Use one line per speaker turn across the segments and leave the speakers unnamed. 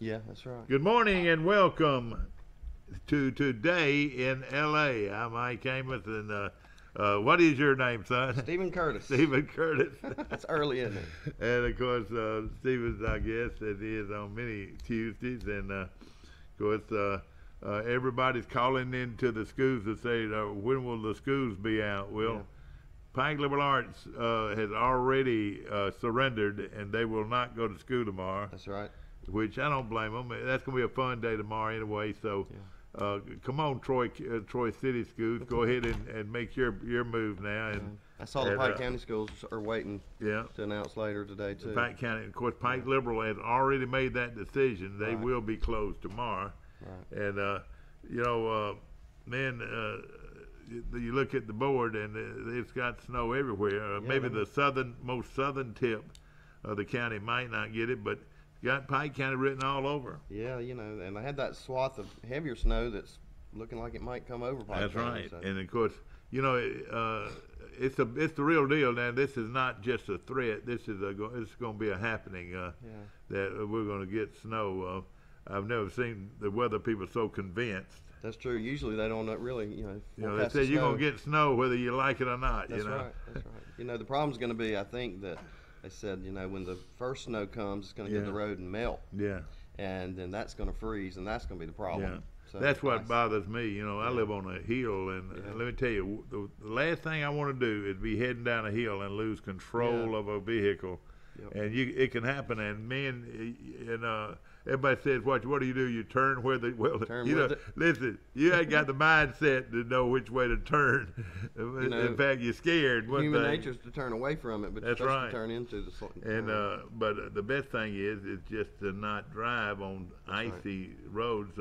Yeah, that's right.
Good morning and welcome to Today in L.A. I'm Mike Amos, and what is your name, son?
Stephen Curtis.
Stephen Curtis.
That's early, isn't it?
And of course, Stephen's our guest, as he is on many Tuesdays, and of course, everybody's calling into the schools to say, when will the schools be out? Well,
Yeah.
Pike Liberal Arts has already surrendered, and they will not go to school tomorrow.
That's right.
Which I don't blame them. That's going to be a fun day tomorrow anyway. So, come on, Troy City Schools, go ahead and make your move now. And
I saw the Pike County schools are waiting
yeah,
to announce later today too.
Pike County, of course, Pike Liberal has already made that decision. They
Right.
will be closed tomorrow.
Right.
And man, you look at the board and it's got snow everywhere. Maybe the most southern tip of the county might not get it, but got Pike County written all over.
Yeah, and they had that swath of heavier snow that's looking like it might come over Pike
That's
County.
right.
So.
And of course, it's the real deal. Now, this is not just a threat. This is it's going to be a happening. That we're going to get snow. I've never seen the weather people so convinced.
That's true. Usually they don't really,
They
forecast
say
the
you're
snow.
going to get snow whether you like it or not.
That's right. That's right. The problem's going to be, I think that they said, when the first snow comes, it's going to hit the road and melt.
Yeah.
And then that's going to freeze, and that's going to be the problem.
Yeah.
So
That's what bothers me. I live on a hill, and let me tell you, the last thing I want to do is be heading down a hill and lose control of a vehicle.
Yep.
And it can happen. And everybody says, what do you do? You turn where the listen. You ain't got the mindset to know which way to turn. In fact, you're scared.
Human nature's to turn away from it, but
that's
you're supposed
right.
to turn into the.
And but the best thing is just to not drive on icy roads.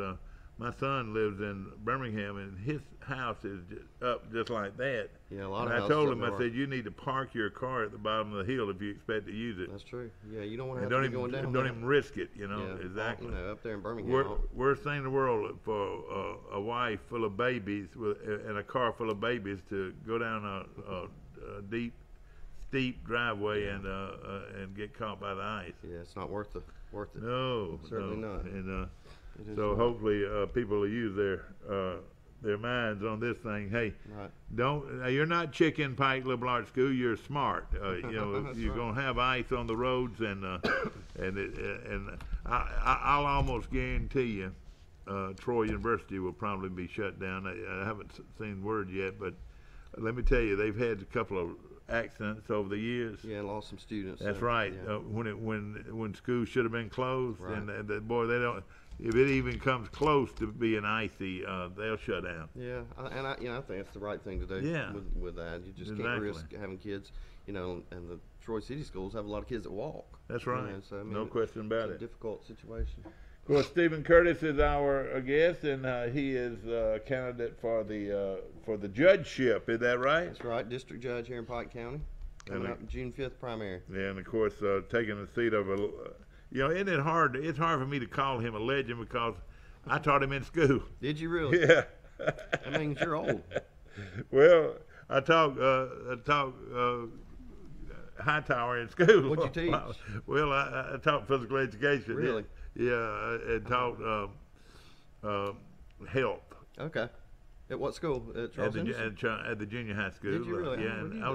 My son lives in Birmingham, and his house is up just like that.
Yeah, a lot
and
of
I
houses
told
up
him,
there
I said, you need to park your car at the bottom of the hill if you expect to use it.
That's true. Yeah, you don't want to
And
have to be going down.
don't even risk it,
Yeah,
exactly.
up there in Birmingham.
Worst thing in the world for a wife full of babies and a car full of babies to go down a deep, steep driveway and get caught by the ice.
Yeah, it's not worth it.
No,
Certainly not.
And so hopefully people will use their minds on this thing. Hey, you're not chicken Pike Liberal Arts School. You're smart. You're gonna have ice on the roads, and I'll almost guarantee you, Troy University will probably be shut down. I haven't seen word yet, but let me tell you, they've had a couple of accidents over the years.
Yeah, lost some students.
That's right. Yeah. When schools should have been closed,
right.
and boy, they don't. If it even comes close to being icy, they'll shut down.
Yeah, and I think that's the right thing to do.
Yeah.
With that, you just can't risk having kids. And the Troy City schools have a lot of kids that walk.
That's right.
So,
no question about it.
It's a difficult situation.
Of course, Stephen Curtis is our guest, and he is a candidate for the judgeship. Is that right?
That's right, district judge here in Pike County, coming up June 5th primary.
Yeah, and of course, taking the seat of a. Isn't it hard? It's hard for me to call him a legend because I taught him in school.
Did you really?
Yeah.
That means you're old.
Well, I taught Hightower in school.
What'd you teach?
Well, I taught physical education.
Really?
Yeah, and taught health.
Okay. At what school? At Charles
at the junior high school.
Did you really?
Yeah, and I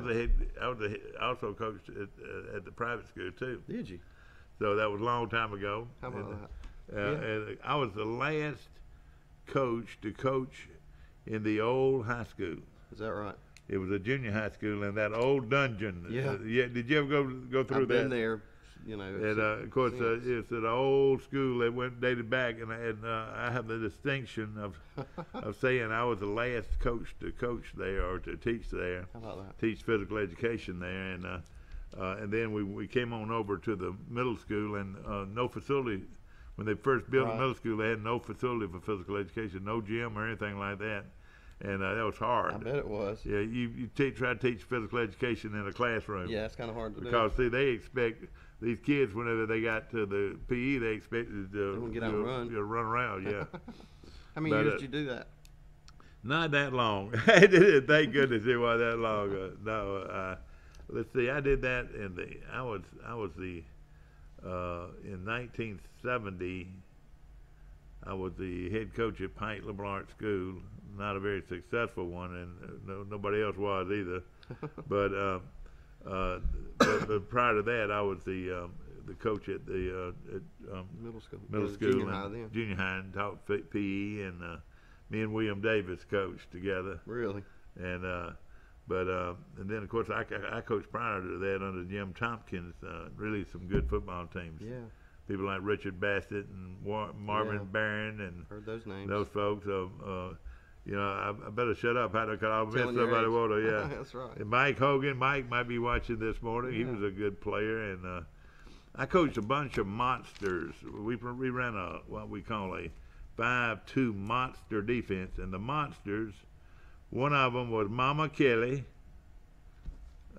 also coached at the private school too.
Did you?
So that was a long time ago.
How about that?
And I was the last coach to coach in the old high school.
Is that right?
It was a junior high school in that old dungeon.
Yeah.
Did you ever go through
I've
that?
been there.
And of course, it's an old school that dated back, and I have the distinction of saying I was the last coach to coach there or to teach there.
How about that?
Teach physical education there, and then we came on over to the middle school, and no facility. When they first built the middle school, they had no facility for physical education, no gym or anything like that. And that was hard.
I bet it was.
Yeah, you try to teach physical education in a classroom.
Yeah, it's kind of hard to do.
Because, see, they expect these kids, whenever they got to the PE, they expected to
get out and run.
Run around, yeah.
How many years did you do that?
Not that long. Thank goodness it wasn't that long. Let's see, I did that in 1970, I was the head coach at Pike Liberal Arts School, not a very successful one, and nobody else was either. but prior to that, I was the coach at the
Middle school.
junior high then. Junior high, and taught PE, and me and William Davis coached together.
Really?
And and then of course I coached prior to that under Jim Tompkins. Really some good football teams.
Yeah.
People like Richard Bassett and Marvin Barron and
heard those names.
Those folks. I better shut up, because I'll miss
Telling your
somebody.
age.
Water, yeah.
That's right.
And Mike Hogan. Mike might be watching this morning. He was a good player, and I coached a bunch of monsters. We ran what we call a 5-2 monster defense, and the monsters. One of them was Mama Kelly.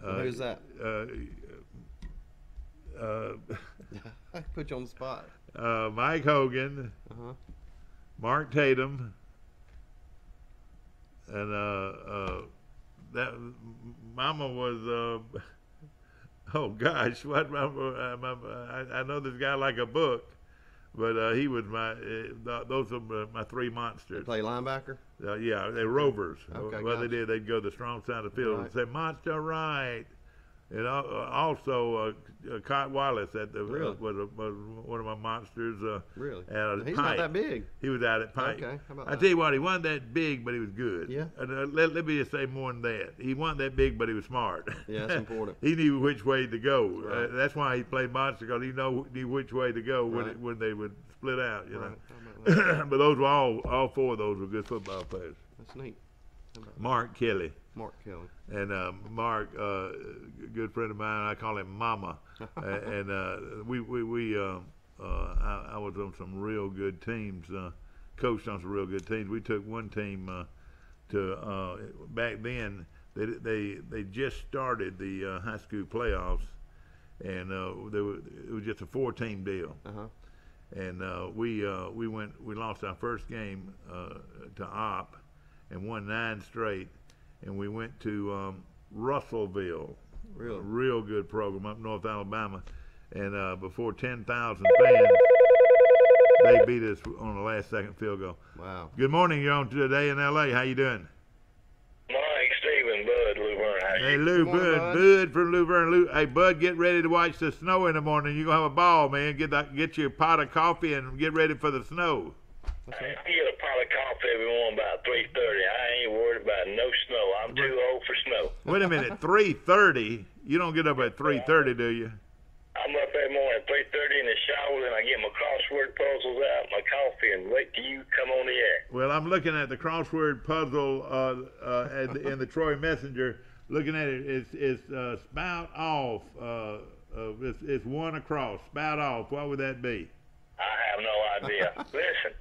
Who's that? I put you on the spot.
Mike Hogan, Mark Tatum, and that Mama was. Oh gosh, what? I know this guy like a book, but he was those are my three monsters.
They play linebacker?
Yeah, they're rovers.
Okay,
What
gotcha.
they did, they'd go to the strong side of the field and say, "Monster right." And also, Cott Wallace
Really?
was one of my monsters.
Really?
At
He's
Pike.
not that big.
He was out at Pike.
Okay, how about
I
that?
tell you what, he wasn't that big, but he was good.
Yeah.
And, let me just say more than that. He wasn't that big, but he was smart.
Yeah, that's important.
He knew which way to go.
Right.
That's why he played monster, because he knew which way to go
Right.
when they would split out. You
Right.
know.
How about that?
But those were all four of those were good football players.
That's neat. How about
Mark Kelly.
Mark Kelly.
And Mark, a good friend of mine, I call him Mama. And I was on some real good teams, coached on some real good teams. We took one team to back then. They just started the high school playoffs, and it was just a 4-team deal. And we lost our first game to Opp, and won 9 straight. And we went to Russellville,
Really?
a real good program up North Alabama, and before 10,000 fans, they beat us on the last second field goal.
Wow.
Good morning, you're on today in L.A. How you doing?
Mike, Stephen, Bud, Luverne, how
Hey,
you?
Lou,
Good morning, Bud.
Bud from Luverne. Hey, Bud, get ready to watch the snow in the morning. You're going to have a ball, man. Get your pot of coffee and get ready for the snow.
That's
I
right.
get a pot of coffee every morning about 3:30. I ain't worried about no snow. I'm too old for snow.
Wait a minute, 3:30? You don't get up at 3:30, do you?
I'm up every morning at 3:30 in the shower, then I get my crossword puzzles out, my coffee, and wait till you come on the air.
Well, I'm looking at the crossword puzzle in the Troy Messenger. Looking at it, it's spout off. It's one across. Spout off. What would that be?
I have no idea. Listen,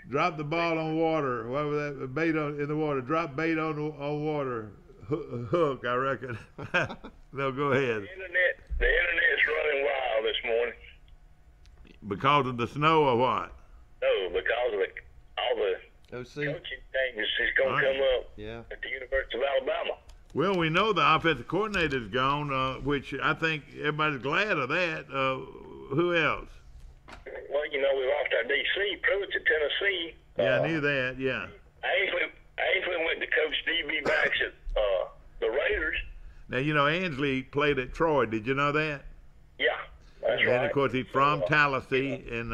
Drop the ball on water. What would that bait in the water? Drop bait on water. Hook, I reckon. No, go ahead.
the internet's running wild this morning.
Because of the snow or what?
No, because of all the
OC?
coaching changes is going
All
to
right.
come up
Yeah.
at the University of Alabama.
Well, we know the offensive coordinator's gone, which I think everybody's glad of that. Who else?
Well, you know, we lost our DC, Pruitt to Tennessee.
Yeah, I knew that. Yeah.
Ainsley went to coach D.B. Backs at the Raiders.
Now you know Ansley played at Troy. Did you know that?
Yeah, that's right.
And of course he's from
So,
Tallahassee, and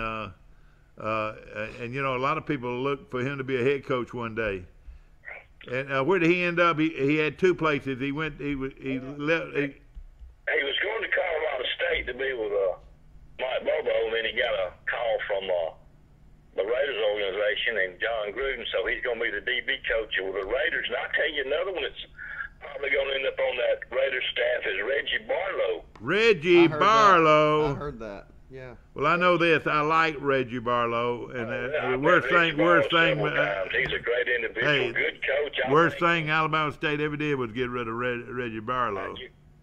you know a lot of people look for him to be a head coach one day. And where did he end up? He had 2 places. He left.
he was going to Colorado State to be with Mike Bobo, and then he got a call from the Raiders organization and John Gruden, so he's going to be the DB coach with the Raiders. And I'll tell you another one that's probably going to end up on that Raiders staff is Reggie Barlow.
Reggie
I heard
Barlow.
That. I heard that. Yeah.
Well, I know this. I like Reggie Barlow, and
I've
worst
met Reggie
thing,
Barlow
worst thing,
several times. He's a great individual,
hey,
good coach. I
worst
think.
thing Alabama State ever did was get rid of Reggie Barlow.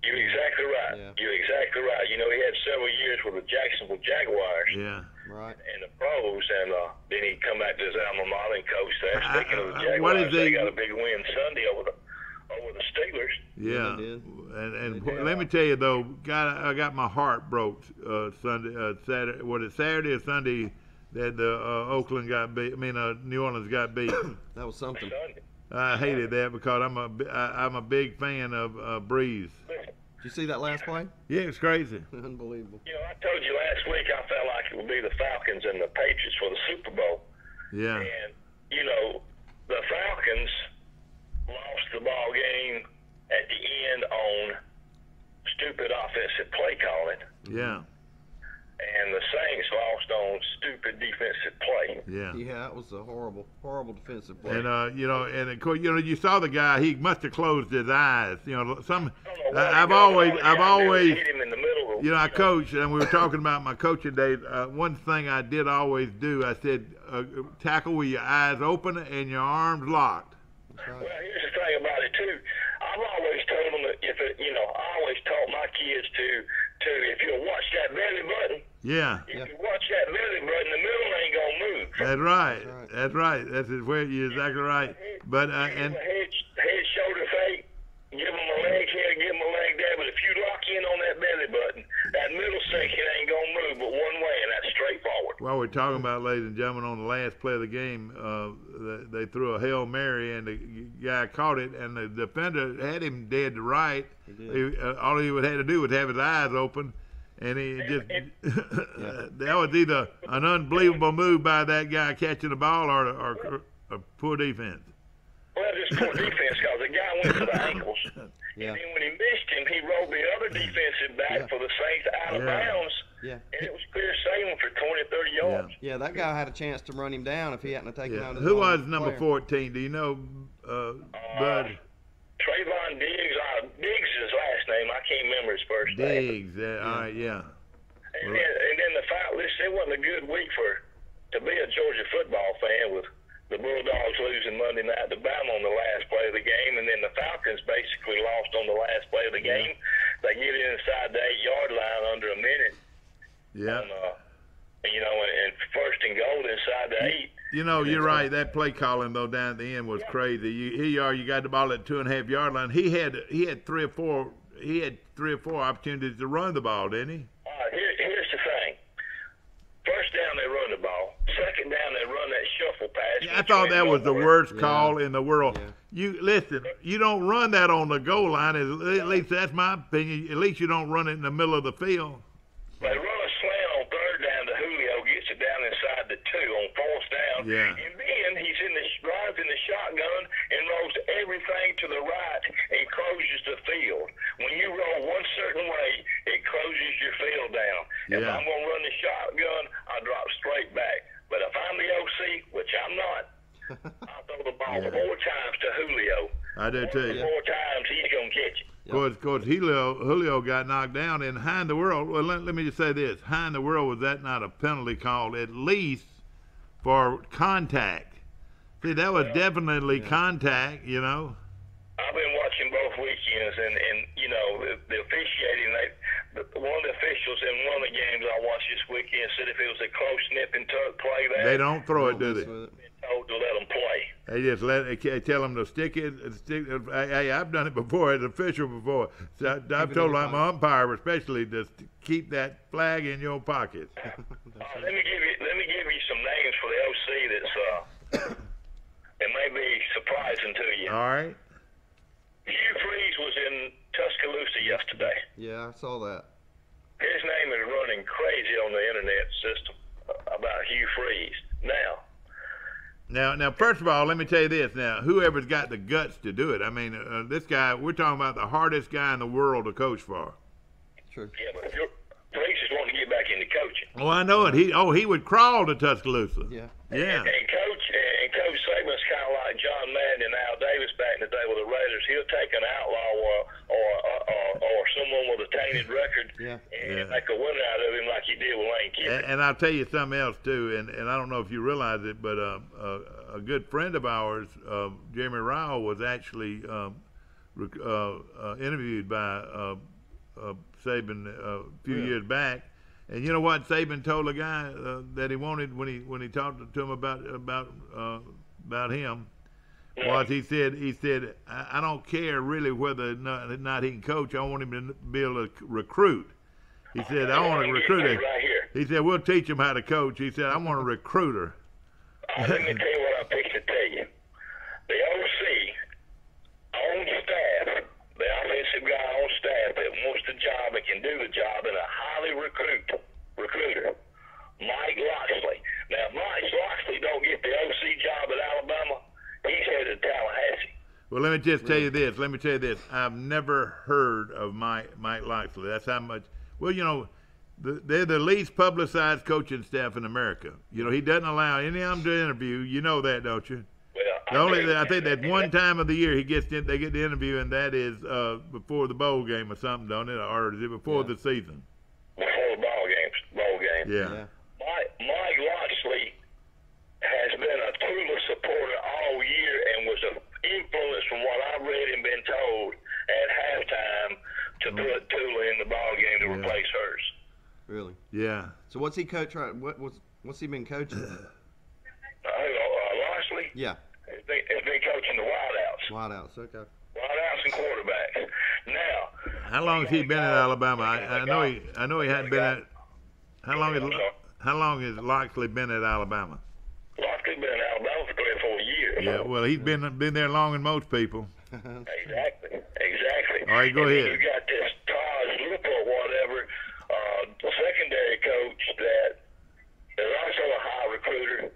You're exactly right.
Yeah.
You're exactly right. You know, he had several years with the Jacksonville Jaguars
Yeah.
Right.
and the pros, and then he come back to his alma mater and coach there. Speaking of the
what
Jaguars,
is
they
the-
got a big win Sunday over the Steelers.
Yeah,
they did.
and
They did.
let me tell you though, I got my heart broke Sunday, Saturday. Was it Saturday or Sunday that Oakland got beat. I mean, New Orleans got beat.
That was something.
Sunday.
I hated that because I'm a big fan of Breeze.
Did you see that last play?
Yeah, it's crazy.
Unbelievable.
You know, I told you last week I felt like it would be the Falcons and the Patriots for the Super Bowl.
Yeah.
And, you know, the Falcons lost the ball game at the end on stupid offensive play calling.
Yeah.
And the Saints lost on stupid defensive play.
Yeah.
Yeah, it was a horrible, horrible defensive play.
And you know, and of course, you know, you saw the guy. He must have closed his eyes. You know, some.
I don't know what
I've
he done.
always,
All he
I've
had to do was
always.
hit him in the middle of,
You know, I coach, and we were talking about my coaching days. One thing I did always do, I said, tackle with your eyes open and your arms locked.
That's right.
Well, here's the thing about it too. I've always told them that I always taught my kids to if you watch that belly button,
Yeah,
if you watch that belly button, the middle ain't gonna move.
that's right.
That's right.
That's right. That's where you're exactly right. But
Give
and
'em a head, shoulder fake. Give them a leg here, give them a leg there. But if you lock in on that belly button, that middle section ain't gonna move but one way, and that's straight forward.
while we're talking about, ladies and gentlemen, on the last play of the game, they threw a Hail Mary, and the guy caught it, and the defender had him dead to right.
He did.
All he would have to do was have his eyes open, and he just that was either an unbelievable move by that guy catching the ball or poor defense.
Well, just poor defense because the guy went for the ankles.
Yeah.
And then when he missed him, he rolled the other defensive back
Yeah.
for the Saints out of
Yeah.
bounds.
Yeah.
And it was clear sailing for 20, 30 yards.
Yeah, that guy had a chance to run him down if he hadn't taken
Yeah.
out his
Who
own
was number
player.
14? Do you know, Bud?
Trayvon Diggs, Diggs is his last name. I can't remember his first name.
Diggs. All right, yeah.
And then the fact, listen, it wasn't a good week to be a Georgia football fan with the Bulldogs losing Monday night to Bama on the last play of the game, and then the Falcons basically lost on the last play of the game. They get inside the 8-yard line under a minute.
Yeah.
And first and goal inside the 8.
You know, you're right. That play calling though down at the end was crazy. Here you are. You got the ball at 2.5-yard line. He had 3 or 4. He had 3 or 4 opportunities to run the ball, didn't he?
All right, here's the thing. First down, they run the ball. Second down, they run that shuffle pass.
I thought that was the worst call in the world.
Yeah.
You listen. You don't run that on the goal line. At least that's my opinion. At least you don't run it in the middle of the field.
They run a slant on third down to Julio, gets it down inside the 2 on fourth down.
Yeah.
And then he's drives in the shotgun and rolls everything to the right and closes the field. When you roll one certain way, it closes your field down. If
Yeah.
I'm going to run the shotgun, I drop straight back. But if I'm the OC, which I'm not, I'll throw the ball 4 times to Julio.
I do too.
4 times, he's going to catch it.
Of course, Julio got knocked down, and how in the world? Well, let me just say this: how in the world was that not a penalty call, at least for contact? See, that was definitely contact, you know.
I've been watching both weekends, and you know the officiating. One of the officials in one of the games I watched this weekend said if it was a close nip and tuck play,
They don't throw it, do
Mess
they?
with it.
been told to let them play.
They just they tell them to stick it. Hey, I've done it before as an official before. So I've
it
told
in your
my umpire especially to keep that flag in your pocket.
Let me give you some names for the OC that's it may be surprising to you.
All right.
Hugh Freeze was in Tuscaloosa yesterday.
Yeah, I saw that.
His name is running crazy on the internet system about Hugh Freeze.
Now, first of all, let me tell you this. Now, whoever's got the guts to do it. I mean, this guy. We're talking about the hardest guy in the world to coach for.
True.
Yeah, but Freeze is wanting to get back into coaching.
Oh, I know it. He would crawl to Tuscaloosa.
Yeah.
Yeah.
And Coach Saban's kind of like John Madden and Al Davis back in the day with the Raiders. He'll take an outlaw or someone with a tainted record and make a winner out of him like he did with Lane Kiffin.
And I'll tell you something else too. And I don't know if you realize it, but a good friend of ours, Jeremy Ryle, was actually interviewed by Saban a few years back. And you know what Saban told the guy that he wanted when he talked to him about him was he said I don't care really whether or not he can coach. I want him to be able to recruit. He said I want to recruit him.
Right here.
He said, we'll teach him how to coach. He said, I want a recruiter.
Let me tell you what I'm fixing to tell you. The OC on staff, the offensive guy on staff that wants the job and can do the job, and a highly recruiter, Mike Loxley. Now, if Mike Loxley don't get the OC job at Alabama, he's headed to Tallahassee.
Well, let me just tell you this. I've never heard of Mike Loxley. That's how much. Well, you know, they're the least publicized coaching staff in America. You know, he doesn't allow any of them to interview. You know that, don't you?
Well,
I think that one time of the year they get the interview, and that is before the bowl game or something, don't it? Or is it before the season?
Before the bowl game.
Yeah.
Mike Loxley has been a Tula supporter all year and was an influence from what I've read and been told at halftime to put Tula in the ball game to replace hers.
Really?
Yeah.
So what's he coach? What's he been coaching?
Loxley?
Yeah.
Has been coaching the Wideouts.
Wideouts. Okay.
Wideouts and quarterbacks. Now.
How long has he been at Alabama? I know he hadn't been at. How long has Loxley been at Alabama?
Loxley been in Alabama for 3 or 4 years.
Yeah. Well, he's been there longer than most people.
Exactly.
All right, go ahead.
You got this Taj Lupa or whatever, the secondary coach that is also a high recruiter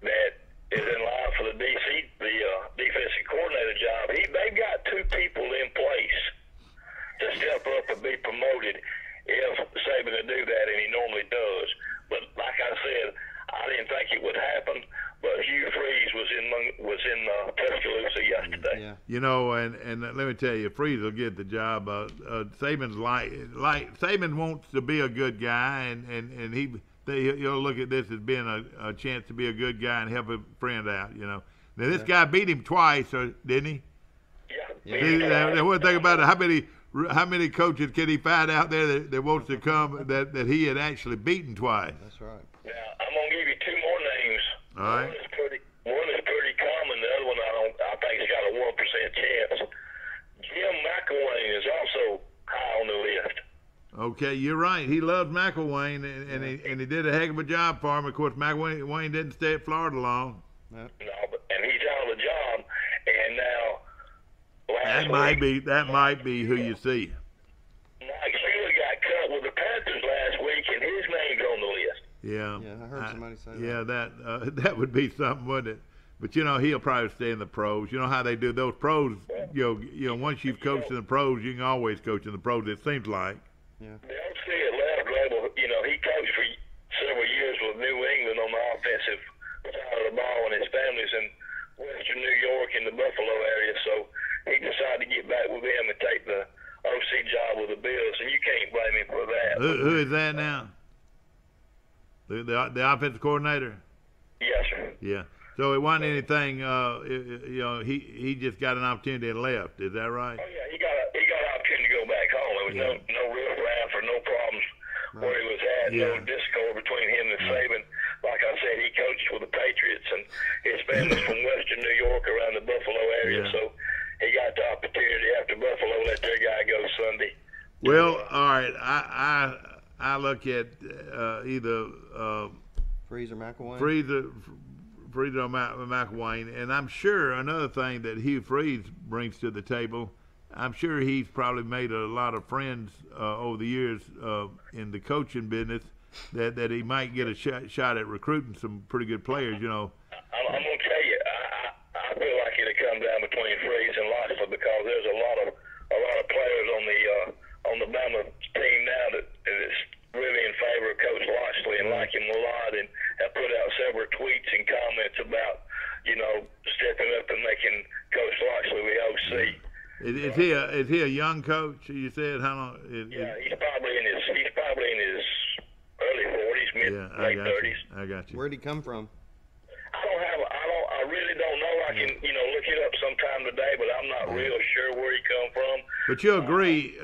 that is in line for the defensive coordinator job. They've got 2 people in place to step up and be promoted if Saban to do that, and he normally does. But like I said, I didn't think it would happen. But Hugh Freeze was in Tuscaloosa yesterday.
Yeah.
You know, and let me tell you, Freeze will get the job. Saban's Saban wants to be a good guy, and he'll look at this as being a chance to be a good guy and help a friend out. You know, now this guy beat him twice, didn't he?
Yeah.
See, the one thing about it, how many coaches can he find out there that wants to come that he had actually beaten twice?
That's right.
Now I'm gonna give you 2 more names.
All right.
One is pretty common. The other one I think has got a 1% chance. Jim McElwain is also high on the list.
Okay, you're right. He loves McElwain, and he did a heck of a job for him. Of course, McElwain didn't stay at Florida long.
No, and he's out of the job. And now
That might be who you see.
Mike Shula got cut with the Panthers last week, and his name's on the list.
Yeah.
Yeah, I heard somebody say that.
Yeah, that would be something, wouldn't it? But you know, he'll probably stay in the pros. You know how they do those pros. You know, once you've coached in the pros, you can always coach in the pros. It seems like.
Yeah. The OC at left level, you know, he coached for several years with New England on the offensive side of the ball, and his family's in Western New York in the Buffalo area, so he decided to get back with them and take the OC job with the Bills, and you can't blame him for that.
Who is that now? The offensive coordinator?
Yes, sir.
Yeah. So it wasn't anything. You know, he just got an opportunity and left. Is that right?
Oh yeah, he got an opportunity to go back home. There was no real raff or no problems where he was at. No discord between him and Saban. Like I said, he coached with the Patriots, and his family's from Western New York around the Buffalo area. So he got the opportunity after Buffalo let their guy go Sunday.
Well, all right. I look at either
Freeze or McElwain.
Freeze or McElwain, and I'm sure another thing that Hugh Freeze brings to the table, I'm sure he's probably made a lot of friends over the years in the coaching business that he might get a shot at recruiting some pretty good players. You know.
I'm gonna tell you, I feel like it'll come down between Freeze and Loxley because there's a lot of players on the Bama team now that is really in favor of Coach Loxley and like him a lot, and have put out several tweets and comments about, you know, stepping up and making Coach Loxley the OC.
Is he a young coach? You said how long?
He's probably in his early 40s, late 30s.
I got you.
Where'd he come from?
I really don't know. I can, look it up sometime today, but I'm not real sure where he come from.
But you'll agree,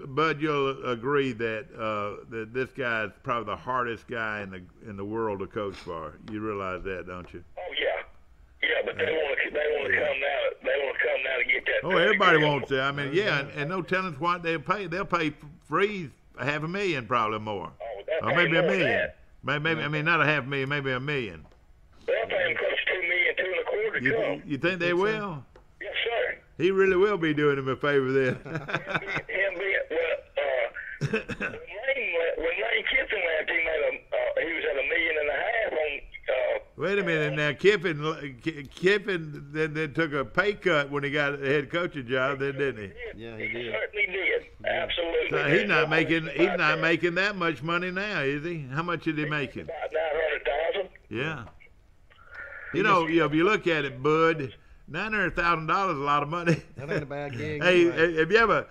Bud. You'll agree that that this guy is probably the hardest guy in the world to coach for. You realize that, don't you?
Oh yeah, but they want to come now. They want to come now to get that.
Oh, everybody wants to. I mean, and no telling what they'll pay. They'll pay Freeze $500,000 probably more.
Oh,
Or maybe a
more than
million.
that.
Maybe I mean not a half million, maybe a million.
They'll pay him close to $2 million, $2.25 to come.
You think they will?
Yes, sir.
He really will be doing him a favor then.
Him being, when Lane Kiffin left, he was at $1.5 million on.
Wait a minute now, Kiffin then took a pay cut when he got a head coaching job, then didn't he?
Yeah,
He
he did.
certainly did. Absolutely.
So he's not making that much money now, is he? How much is he making?
About 900,000.
Yeah. You know, if you look at it, Bud, $900,000 is a lot of money.
That ain't a bad gig.
Hey,
anyway.
if you ever,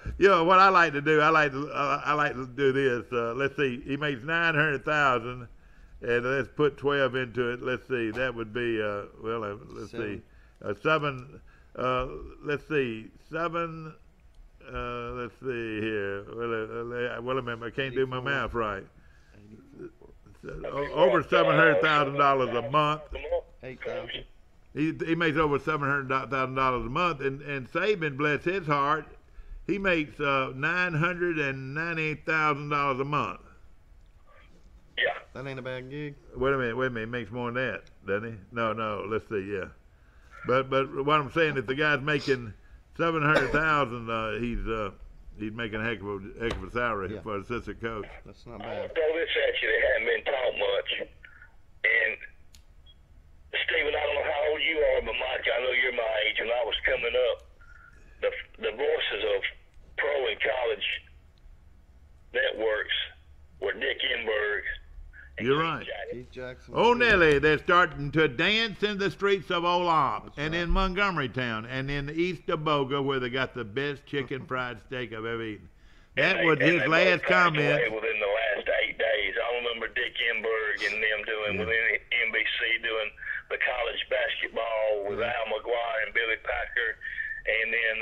what I like to do, I like to do this. Let's see, he makes 900,000, and let's put 12 into it. Let's see, that would be let's see, seven. Let's see, seven. Let's see here. Well, a minute, I can't do my math right. Over $700,000 a month.
8,000.
He makes over $700,000 a month, and Saban, bless his heart, he makes $998,000 a month.
Yeah.
That ain't a bad gig.
Wait a minute, he makes more than that, doesn't he? No, let's see, yeah. But what I'm saying, if the guy's making $700,000, he's making a heck of a salary for an assistant coach.
That's not
I'll
bad.
throw this at you. They haven't been taught much. And Stephen, I don't know how old you are, but Mike, I know you're my age. When I was coming up, the voices of pro and college networks were Dick Enberg. and
You're
Keith
right.
Jackson.
Keith Jackson.
Oh, Nelly, they're starting to dance in the streets of Old Op and in Montgomery Town and in East Boga, where they got the best chicken fried steak I've ever eaten. That was his
they
last
both passed
comment.
away within the last 8 days. I remember Dick Enberg and them doing within NBC doing the college basketball with Al McGuire and Billy Packer, and then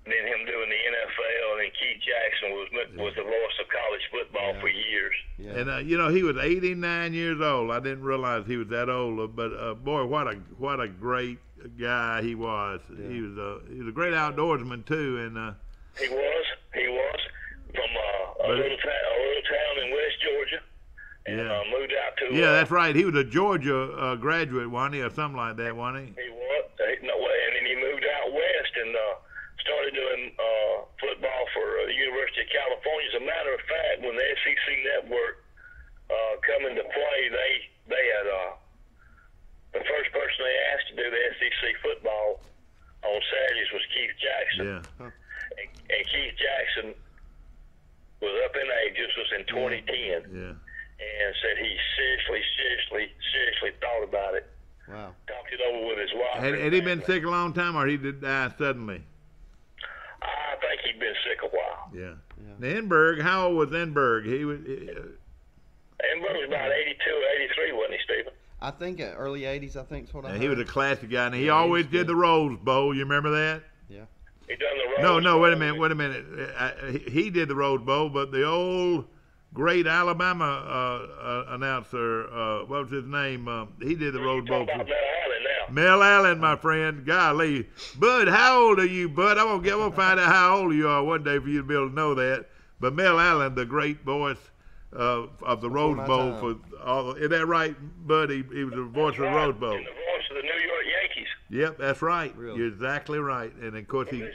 him doing the NFL, and then Keith Jackson was the voice of college football for years.
Yeah.
And he was 89 years old. I didn't realize he was that old, but boy, what a great guy he was.
Yeah.
He was a great outdoorsman too, and
He was from a little town in West Georgia, and moved out to.
yeah, that's right. He was a Georgia graduate, wasn't he, or something like that, wasn't he?
He was no way, and then he moved out west and started doing football for the University of California. As a matter of fact, when the SEC network come into play, they had the first person they asked to do the SEC football on Saturdays was Keith Jackson.
Yeah.
And Keith Jackson was up in age. This was in 2010,
Yeah.
and said he seriously thought about it.
Wow.
Talked it over with his wife.
Had he been sick a long time, or he did die suddenly?
I think he'd been sick a while.
Yeah. Now, Enberg, how old was Enberg? He was.
Enberg was about 82 or 83, wasn't he, Stephen?
I think early 80s, I think is what I heard.
He was a classic guy, and he
Yeah,
always
he's
did
good.
the Rose Bowl. You remember that?
Yeah.
He done the Rose
No,
Bowl.
wait a minute. He did the Rose Bowl, but the old great Alabama announcer, what was his name? He did the Rose Bowl.
Talking about Mel Allen now.
Mel Allen, my friend. Golly. Bud, how old are you, Bud? I'm going to find out how old you are one day for you to be able to know that. But Mel Allen, the great voice of the Rose
my
Bowl.
time.
Is that right, Bud? He was the voice of the Rose Bowl.
And the voice of the New York Yankees.
Yep, that's right.
Really?
You're exactly right. And of course, he was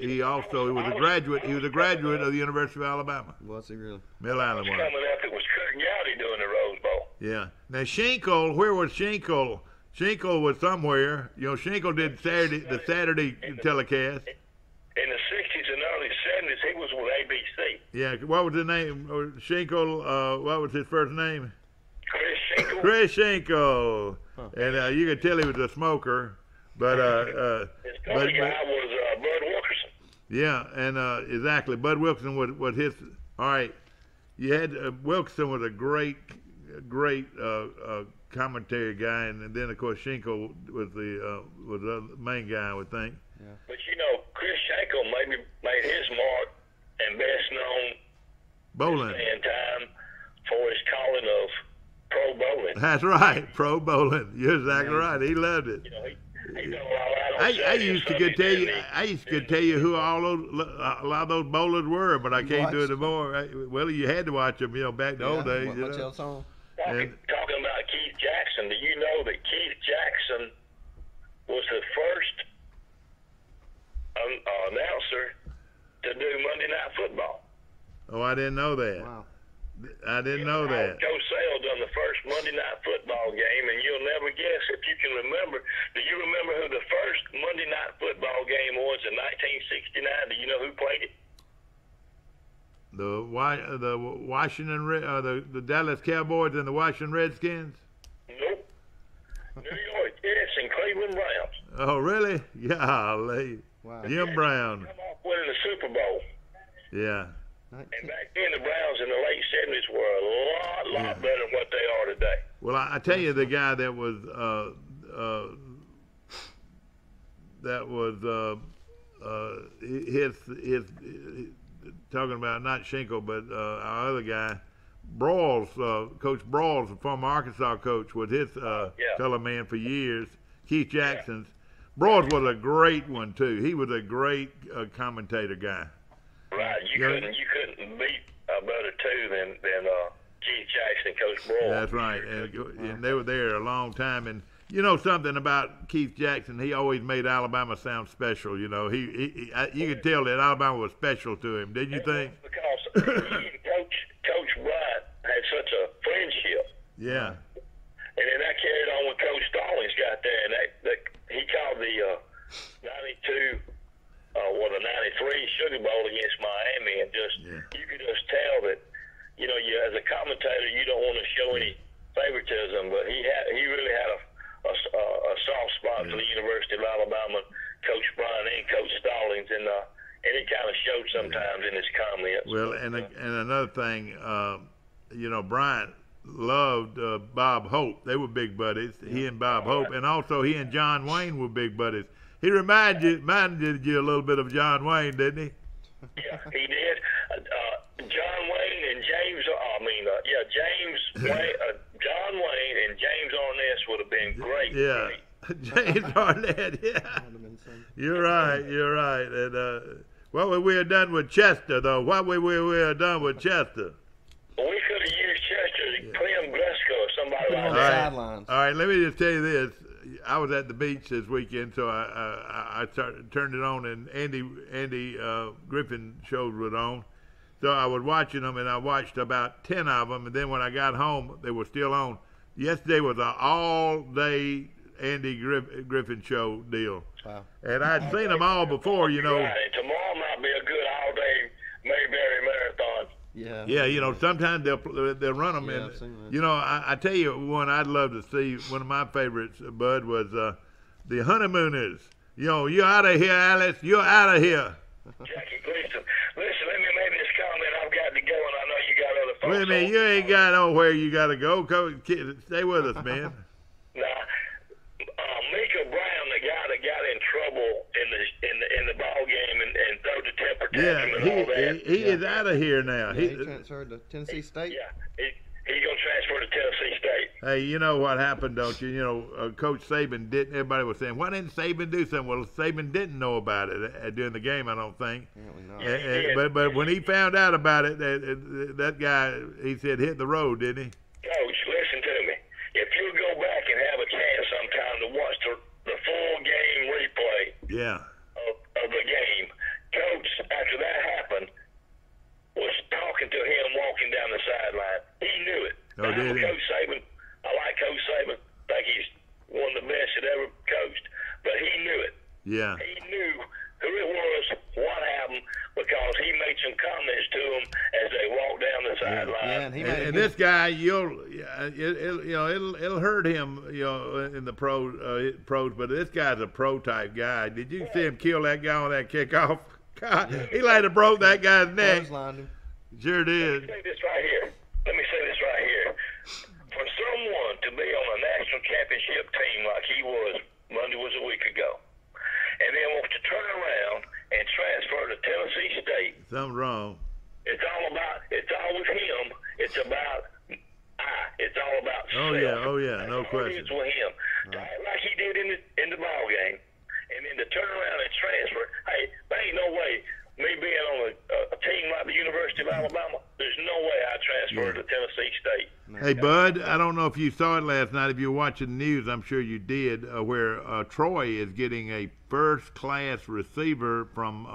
a graduate. He was a graduate of the University of Alabama.
Was he really?
Mel Allen was.
Coming up, it was Kurt Gowdy doing the Rose Bowl.
Yeah. Now Schenkel, where was Schenkel? Schenkel was somewhere. Schenkel did the Saturday telecast.
In the 60s and early 70s, he was with ABC.
Yeah. What was the name? Schenkel. What was his first name?
Chris Schenkel.
Chris Schenkel. And you could tell he was a smoker. But
His other guy was Bud Wilkerson.
yeah, and exactly. Bud Wilkerson was his. All right. You had Wilkerson was a great commentary guy, and then of course Schenkel was the main guy, I would think.
But Chris Schenkel maybe made his mark and best known
Bowling.
in time for his calling of pro bowling.
That's right, pro bowling. You're exactly right. He loved it.
He done a lot of that on
I used to
Saturday
could tell
and
you.
Sunday,
I used to could tell you who all those a lot of those bowlers were, but I can't do it
watched
anymore. Well, you had to watch them, back in the old days.
What much else on?
Talking about Keith Jackson, do you know that Keith Jackson was the first announcer to do Monday Night Football?
Oh, I didn't know that.
Wow.
I didn't know that.
Joe Sale done the first Monday Night Football game, and you'll never guess if you can remember. Do you remember who the first Monday Night Football game was in 1969? Do you know who played it?
The Washington the Dallas Cowboys and the Washington Redskins.
Nope. New York Jets and Cleveland Browns.
Oh, really? Golly.
Wow.
Jim Brown.
Come off winning the Super Bowl.
Yeah.
And back then, the Browns in the late 70s were a lot better than what they are today.
Well, I tell you, the guy that was his talking about not Schenkel, but our other guy, Broyles, Coach Broyles, the former Arkansas coach, was his color man for years. Keith Jackson's. Broyles was a great one too. He was a great commentator guy.
Right, you couldn't beat a better two than Keith Jackson, Coach Broyles.
That's right, and they were there a long time. And you know something about Keith Jackson? He always made Alabama sound special. You could tell that Alabama was special to him. Did you think?
Because he and Coach Bryant had such a friendship.
Yeah.
And then that carried on when Coach Stallings got there, and he called the 92. The 93 Sugar Bowl against Miami, and you could just tell that, you as a commentator, you don't want to show any favoritism, but he really had a soft spot for the University of Alabama, Coach Bryant and Coach Stallings, and it kind of showed sometimes in his comments.
Well, and another thing, Bryant loved Bob Hope. They were big buddies. He and Bob Hope, and also he and John Wayne were big buddies. He reminded you a little bit of John Wayne, didn't he?
Yeah, he did. John Wayne and James. John Wayne and James Arness would have been great.
Yeah, James Arnett. Yeah, you're right. And what would we have done with Chester, though? What would we have done with Chester?
Well, we could have used Chester, Clem Gresco, or somebody like
on
that.
the sidelines.
All right, let me just tell you this. I was at the beach this weekend, so I turned it on, and Andy Griffin shows was on. So I was watching them, and I watched about 10 of them, and then when I got home, they were still on. Yesterday was an all-day Andy Griffin show deal. Wow. And I'd seen them all before,
Right. Tomorrow might be a good all-day Mayberry Marathon.
Yeah.
Yeah, sometimes they'll run them.
Yeah,
And,
I've seen that.
I tell you, one I'd love to see, one of my favorites, Bud, was the Honeymooners. You're out of here, Alice. You're out of here.
Jackie Gleason. Listen, let me make this comment. I've got to go, and I know you got other folks.
Wait a minute, you ain't got nowhere you got to go. Stay with us, man.
Now, Mika Brown, the guy that got in trouble in the ball game and threw the temper tantrum and all that.
He is out of here now.
Yeah, he transferred to Tennessee State.
Yeah, he's going to transfer to Tennessee State.
Hey, you know what happened, don't you? Coach Saban didn't. Everybody was saying, why didn't Saban do something? Well, Saban didn't know about it during the game, I don't think.
Apparently not.
But when he found out about it, that guy, he said, hit the road, didn't he?
Coach, listen to me. If you go back and have a chance sometime to watch the full game replay of the game, Coach, after that happened, was talking to him walking down the sideline. He knew it.
Oh, did he?
Coach Saban, I like Coach Saban. I think he's one of the best that ever coached. But he knew it.
Yeah.
He knew who it was, what happened, because he made some comments to him as they walked down the sideline.
Yeah,
and this guy, it'll hurt him, in the pros. But this guy's a pro type guy. Did you see him kill that guy on that kickoff? God, he like to broke that guy's neck. Sure did.
Let me say this right here. For someone to be on a national championship team like he was, Monday was a week ago, and then wants to turn around and transfer to Tennessee State.
Something's wrong.
It's all with him. It's about self.
Oh yeah, no question.
It's with him. Like he did in the ball game. Tennessee State.
Hey, Bud, I don't know if you saw it last night. If you were watching the news, I'm sure you did, where Troy is getting a first-class receiver from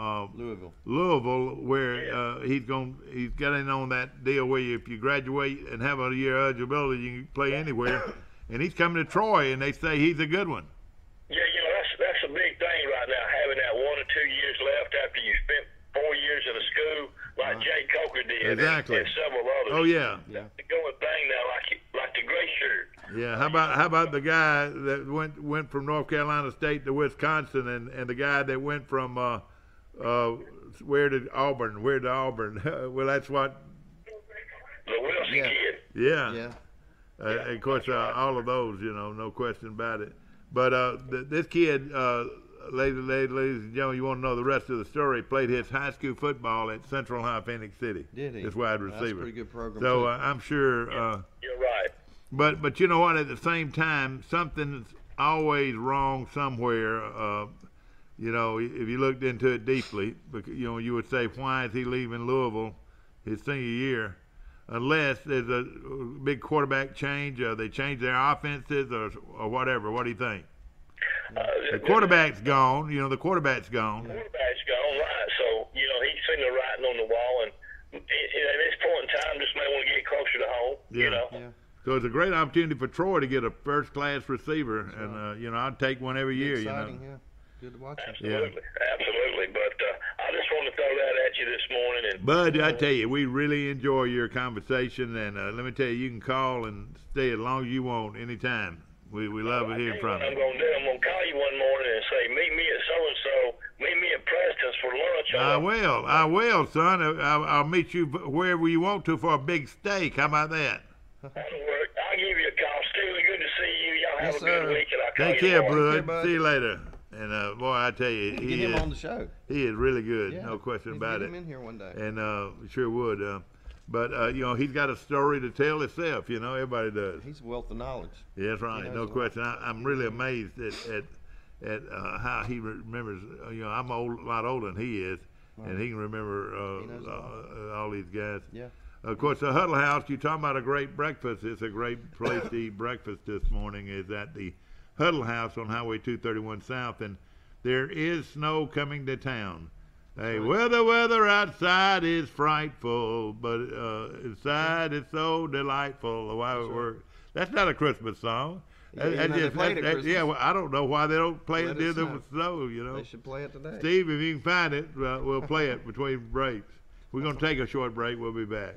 Louisville, where he's got in on that deal where if you graduate and have a year eligibility, you can play anywhere. And he's coming to Troy, and they say he's a good one.
Yeah, that's a big thing right now, having that 1 or 2 years left after you spent 4 years at a school like Jay Coker did,
exactly,
and several others.
Oh yeah,
That's the going thing now, like the gray shirt.
Yeah, how about the guy that went from North Carolina State to Wisconsin, and the guy that went from where to Auburn? Well, that's what.
The Wilson kid.
Yeah. Of course, all of those, no question about it. But this kid, ladies and gentlemen, you want to know the rest of the story, played his high school football at Central High Phoenix City.
Did he?
This wide receiver.
That's a pretty good program.
So I'm sure.
You're right.
But you know what? At the same time, something's always wrong somewhere. If you looked into it deeply, you would say, why is he leaving Louisville his senior year? Unless there's a big quarterback change, they change their offenses or whatever. What do you think? The quarterback's gone. The quarterback's gone.
Quarterback's gone, right. So, he's seen the writing on the wall, and at this point in time, just may want to get closer to home,
Yeah. So it's a great opportunity for Troy to get a first-class receiver, and I'd take one every year.
Exciting, yeah. Good to watch.
Absolutely. But I just want to throw that at you this morning. And
Bud, I tell you, we really enjoy your conversation, and let me tell you can call and stay as long as you want, anytime. We love it hearing from you.
I'm going to call you one morning and say, meet me at so-and-so, meet me at Preston's for lunch.
I will, son. I'll meet you wherever you want to for a big steak. How about that?
That'll work. I'll give you a call. Stewie, good to see you. Y'all have a good week, and I'll call
Take
you
care,
tomorrow.
Bud. See you later. And boy, I tell you,
Get him on the show.
He is really good,
Yeah.
no question
Need
about
to
it.
get him in here one day.
And sure would. But he's got a story to tell himself. Everybody does.
He's a wealth of knowledge.
Yeah, that's right, no question. I'm really amazed at how he remembers. I'm a lot older than he is, and he can remember all these guys.
Yeah.
Of course, the Huddle House. You're talking about a great breakfast. It's a great place to eat breakfast this morning. Is at the Huddle House on Highway 231 South, and there is snow coming to town. Hey, well, the weather outside is frightful, but inside it's so delightful. Wow, it works. That's not a Christmas song.
They played it Christmas.
Yeah, well, I don't know why they don't play it near the snow.
They should play it today.
Steve, if you can find it, we'll play it between breaks. We're going to take a short break. We'll be back.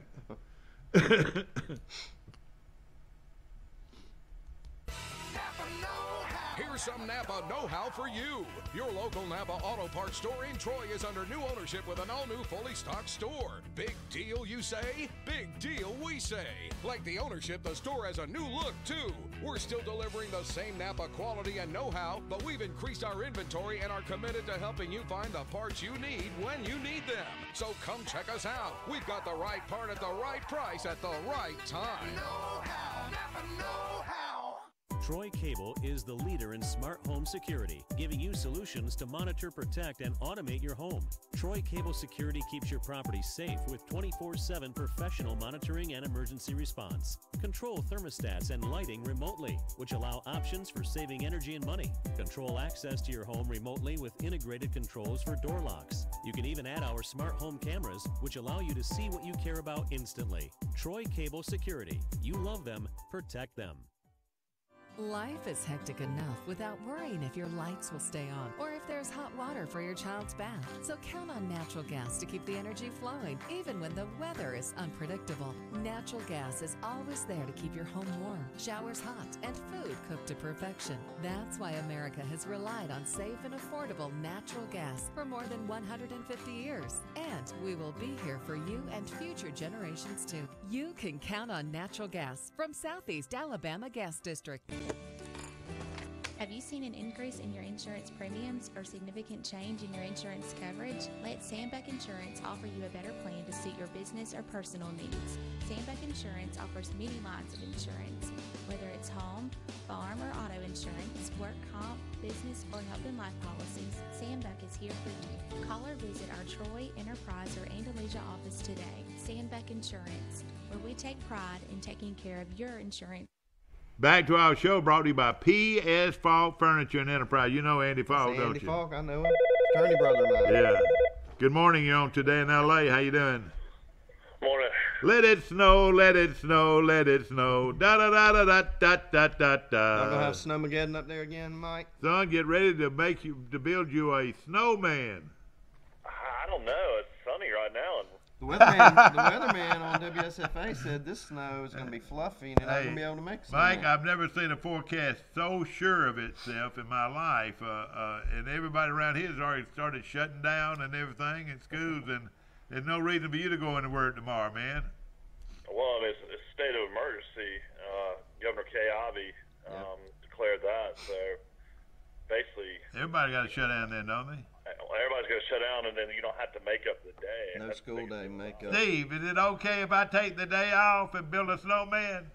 Here's some Napa know-how for you. Your local Napa Auto Parts store in Troy is under new ownership with an all-new, fully stocked store. Big deal, you say? Big deal, we say. Like the ownership, the store has a new look, too. We're still delivering the same Napa quality and know-how, but we've increased our inventory and are committed to helping you find the parts you need when you need them. So come check us out. We've got the right part at the right price at the right time.
Know-how, Napa know-how.
Troy Cable is the leader in smart home security, giving you solutions to monitor, protect, and automate your home. Troy Cable Security keeps your property safe with 24/7 professional monitoring and emergency response. Control thermostats and lighting remotely, which allow options for saving energy and money. Control access to your home remotely with integrated controls for door locks. You can even add our smart home cameras, which allow you to see what you care about instantly. Troy Cable Security. You love them, protect them.
Life is hectic enough without worrying if your lights will stay on or if there's hot water for your child's bath. So count on natural gas to keep the energy flowing, even when the weather is unpredictable. Natural gas is always there to keep your home warm, showers hot, and food cooked to perfection. That's why America has relied on safe and affordable natural gas for more than 150 years. And we will be here for you and future generations too. You can count on natural gas from Southeast Alabama Gas District.
Have you seen an increase in your insurance premiums or significant change in your insurance coverage? Let Sandbeck Insurance offer you a better plan to suit your business or personal needs. Sandbeck Insurance offers many lines of insurance, whether it's home, farm, or auto insurance, work comp, business, or health and life policies. Sandbeck is here for you. Call or visit our Troy, Enterprise, or Andalusia office today. Sandbeck Insurance, where we take pride in taking care of your insurance.
Back to our show, brought to you by P.S. Falk Furniture and Enterprise. You know Andy Falk, don't
Andy
you?
Falk, I know him. Attorney brother of mine.
Yeah. Good morning. You're on Today in L.A. How you doing?
Morning.
Let it snow, let it snow, let it snow. Da da da da da da da da da.
Y'all gonna have Snowmageddon up there again, Mike?
Son, get ready to build you a snowman.
I don't know. It's sunny right now.
The weatherman on WSFA said this snow is going to be fluffy and you're not going to be able to make snow.
Mike, I've never seen a forecast so sure of itself in my life. And everybody around here has already started shutting down and everything in schools, and there's no reason for you to go into work tomorrow, man.
Well, it's a state of emergency. Governor Kay Ivey declared that. So basically,
everybody got to shut down then, don't they?
Everybody's going to shut down, and then you don't have to make up the day.
No school day makeup.
Steve, is it okay if I take the day off and build a snowman?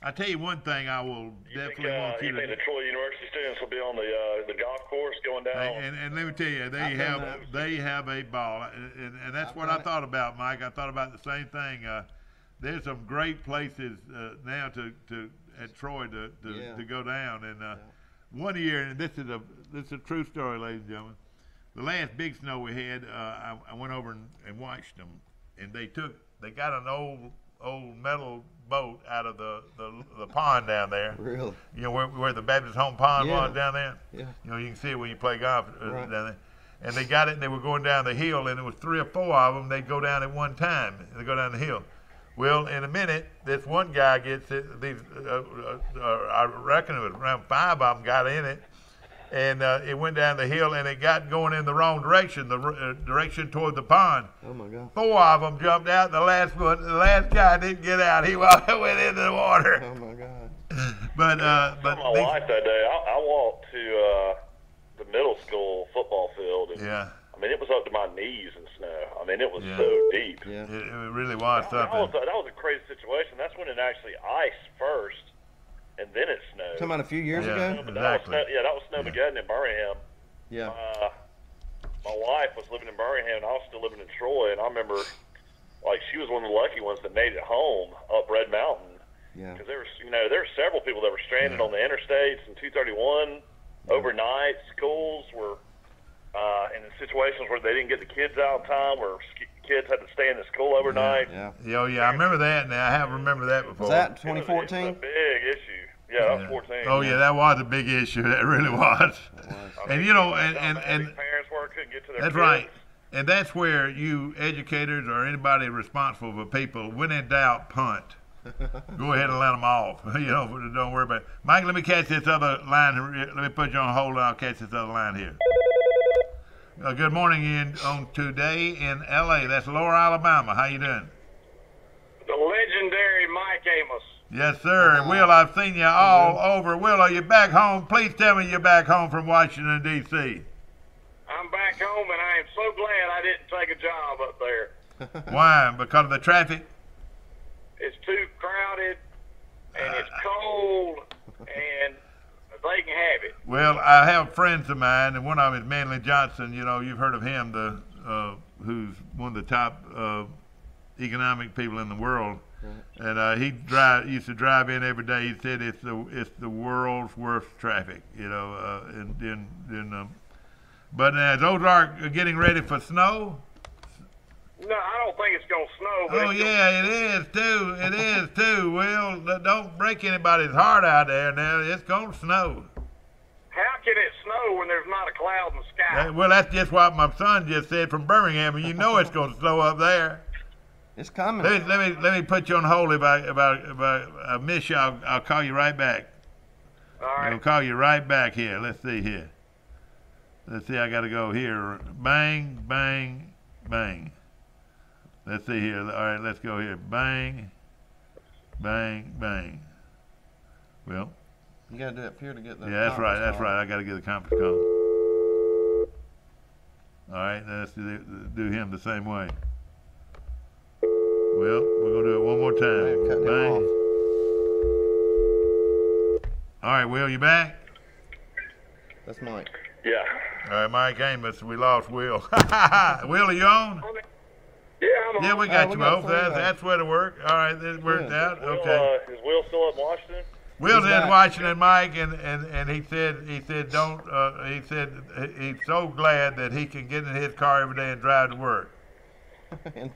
I tell you one thing, I will definitely want you to.
You think the Troy University students will be on the golf course going down?
And let me tell you, they have a ball, and that's what I thought about, Mike. I thought about the same thing. There's some great places now at Troy to go down, and. One year, and this is a true story, ladies and gentlemen. The last big snow we had, I went over and watched them, and they got an old metal boat out of the pond down there.
Really?
You know where the Baptist Home Pond was down there.
Yeah.
You know, you can see it when you play golf
Right.
down there. And they got it, and they were going down the hill, and there was 3 or 4 of them. They'd go down at one time. They go down the hill. Well, in a minute, this one guy gets it. I reckon it was around 5 of them got in it, and it went down the hill, and it got going in the wrong direction, the direction toward the pond.
Oh my God!
4 of them jumped out. The last guy didn't get out. He went into the water.
Oh my God!
But
my wife that day, I walked to the middle school football field. And,
yeah.
I mean, it was up to my knees in snow. I mean, it was so deep.
Yeah.
It really was something.
That was a crazy situation. That's when it actually iced first, and then it snowed.
Talking about a few years ago?
Exactly.
That was Snowmageddon in Birmingham.
Yeah.
My wife was living in Birmingham, and I was still living in Troy, and I remember, like, she was one of the lucky ones that made it home up Red Mountain.
Yeah.
Because there were several people that were stranded on the interstates and 231 overnight. Schools were in situations where they didn't get the kids out in time, where kids had to stay in the school overnight.
Yeah, I remember that. Now I have remembered that before.
Was that 2014?
It's a big issue. Yeah, that was 14.
Oh yeah, that was a big issue. That really was. And you know, and
parents were couldn't get to their
that's
kids.
right. And that's where you educators or anybody responsible for people, when in doubt, punt. Go ahead and let them off. You know, don't worry about it. Mike, let me catch this other line. Let me put you on hold, and I'll catch this other line here. Good morning, Ian. On Today in L.A. That's Lower Alabama. How you doing?
The legendary Mike Amos.
Yes, sir. Will, I've seen you all over. Will, are you back home? Please tell me you're back home from Washington, D.C.
I'm back home, and I am so glad I didn't take a job up there.
Why? Because of the traffic?
It's too crowded, and it's cold, and they can have it.
Well, I have friends of mine, and one of them is Manley Johnson. You know, you've heard of him, who's one of the top economic people in the world. Right. And he used to drive in every day. He said it's the world's worst traffic. You know, but as Ozark getting ready for snow.
No, I don't think it's gonna snow. But
oh yeah, it is too. It is too. Well, don't break anybody's heart out there. Now it's gonna snow.
How can it snow when there's not a cloud in the sky?
Well, that's just what my son just said from Birmingham, and you know it's gonna snow up there.
It's coming.
Let me put you on hold. If I miss you, I'll call you right back.
All right.
I'll call you right back here. Let's see here. Let's see. I got to go here. Bang, bang, bang. Let's see here. All right, let's go here. Bang, bang, bang. Well,
You gotta do it up here to get the.
Yeah, that's right.
conference
That's
call.
right. I got to get the conference call. All right, let's do him the same way. Well, we're gonna do it one more
Hey,
time.
cutting him
Bang.
off.
All right, Will, you back?
That's Mike.
Yeah.
All right, Mike Amos, we lost Will. Will, are you on?
Yeah, I'm
Yeah, we
Oh,
got
we
you
got
both.
three of them.
That's where to work. All right, that worked
Yeah.
out. Okay.
Is Will still up in Washington?
Will's
He's
in
back.
Washington, Mike, and he said don't. He said he's so glad that he can get in his car every day and drive to work.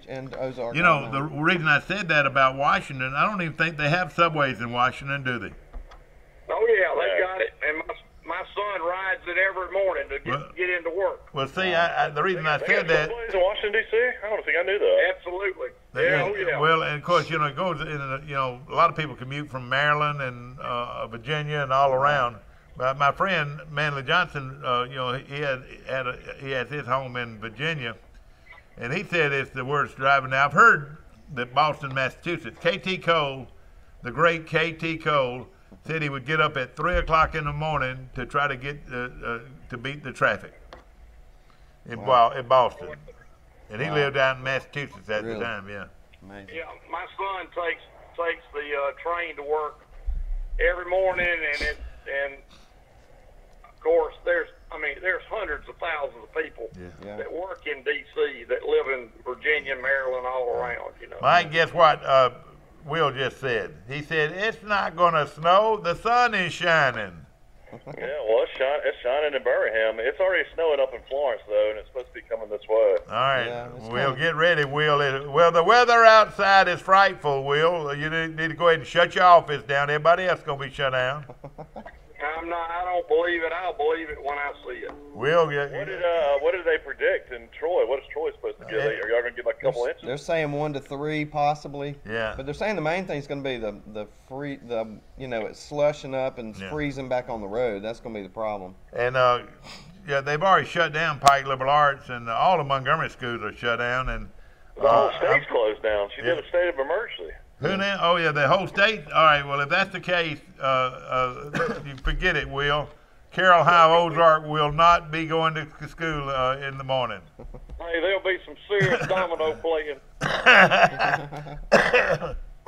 and Ozark.
You know, the reason I said that about Washington, I don't even think they have subways in Washington, do they?
Oh yeah, they got it, and my son rides it every morning to get into work.
Well, see, the reason I
They
said
got
that.
subways in Washington, D.C.? I don't think I knew that.
Absolutely. Yeah, oh yeah.
Well, and of course, you know, it goes in. You know, a lot of people commute from Maryland and Virginia and all around. But my friend Manley Johnson, you know, he has his home in Virginia, and he said it's the worst driving. Now I've heard that Boston, Massachusetts, KT Cole, the great KT Cole, said he would get up at 3 o'clock in the morning to try to get to beat the traffic in Boston, and he lived out in Massachusetts at the time. Yeah.
Amazing.
Yeah, my son takes the train to work every morning, and of course there's hundreds of thousands of people
Yeah.
that work in D.C. that live in Virginia, Maryland, all around. You know.
Mike, guess what Will just said? He said, it's not going to snow. The sun is shining.
Yeah, well, it's shining in Birmingham. It's already snowing up in Florence, though, and it's supposed to be coming this way.
All right.
Yeah, it's
Will,
coming.
get ready, Will. Well, the weather outside is frightful, Will. You need to go ahead and shut your office down. Everybody else is going to be shut down.
I don't believe it. I'll believe it when I see it.
Will,
What did they predict in Troy? What is Troy supposed to get? Are y'all going to get like a couple inches?
They're saying 1 to 3 possibly.
Yeah.
But they're saying the main thing is going to be the you know, it's slushing up and freezing back on the road. That's going to be the problem.
And yeah, they've already shut down Pike Liberal Arts, and all the Montgomery schools are shut down. And
The whole state's closed down. She did a state of emergency.
who now? Oh yeah, the whole state. All right. Well, if that's the case, you forget it, Will. Carroll High Ozark will not be going to school in the morning.
Hey, there'll be some serious domino playing.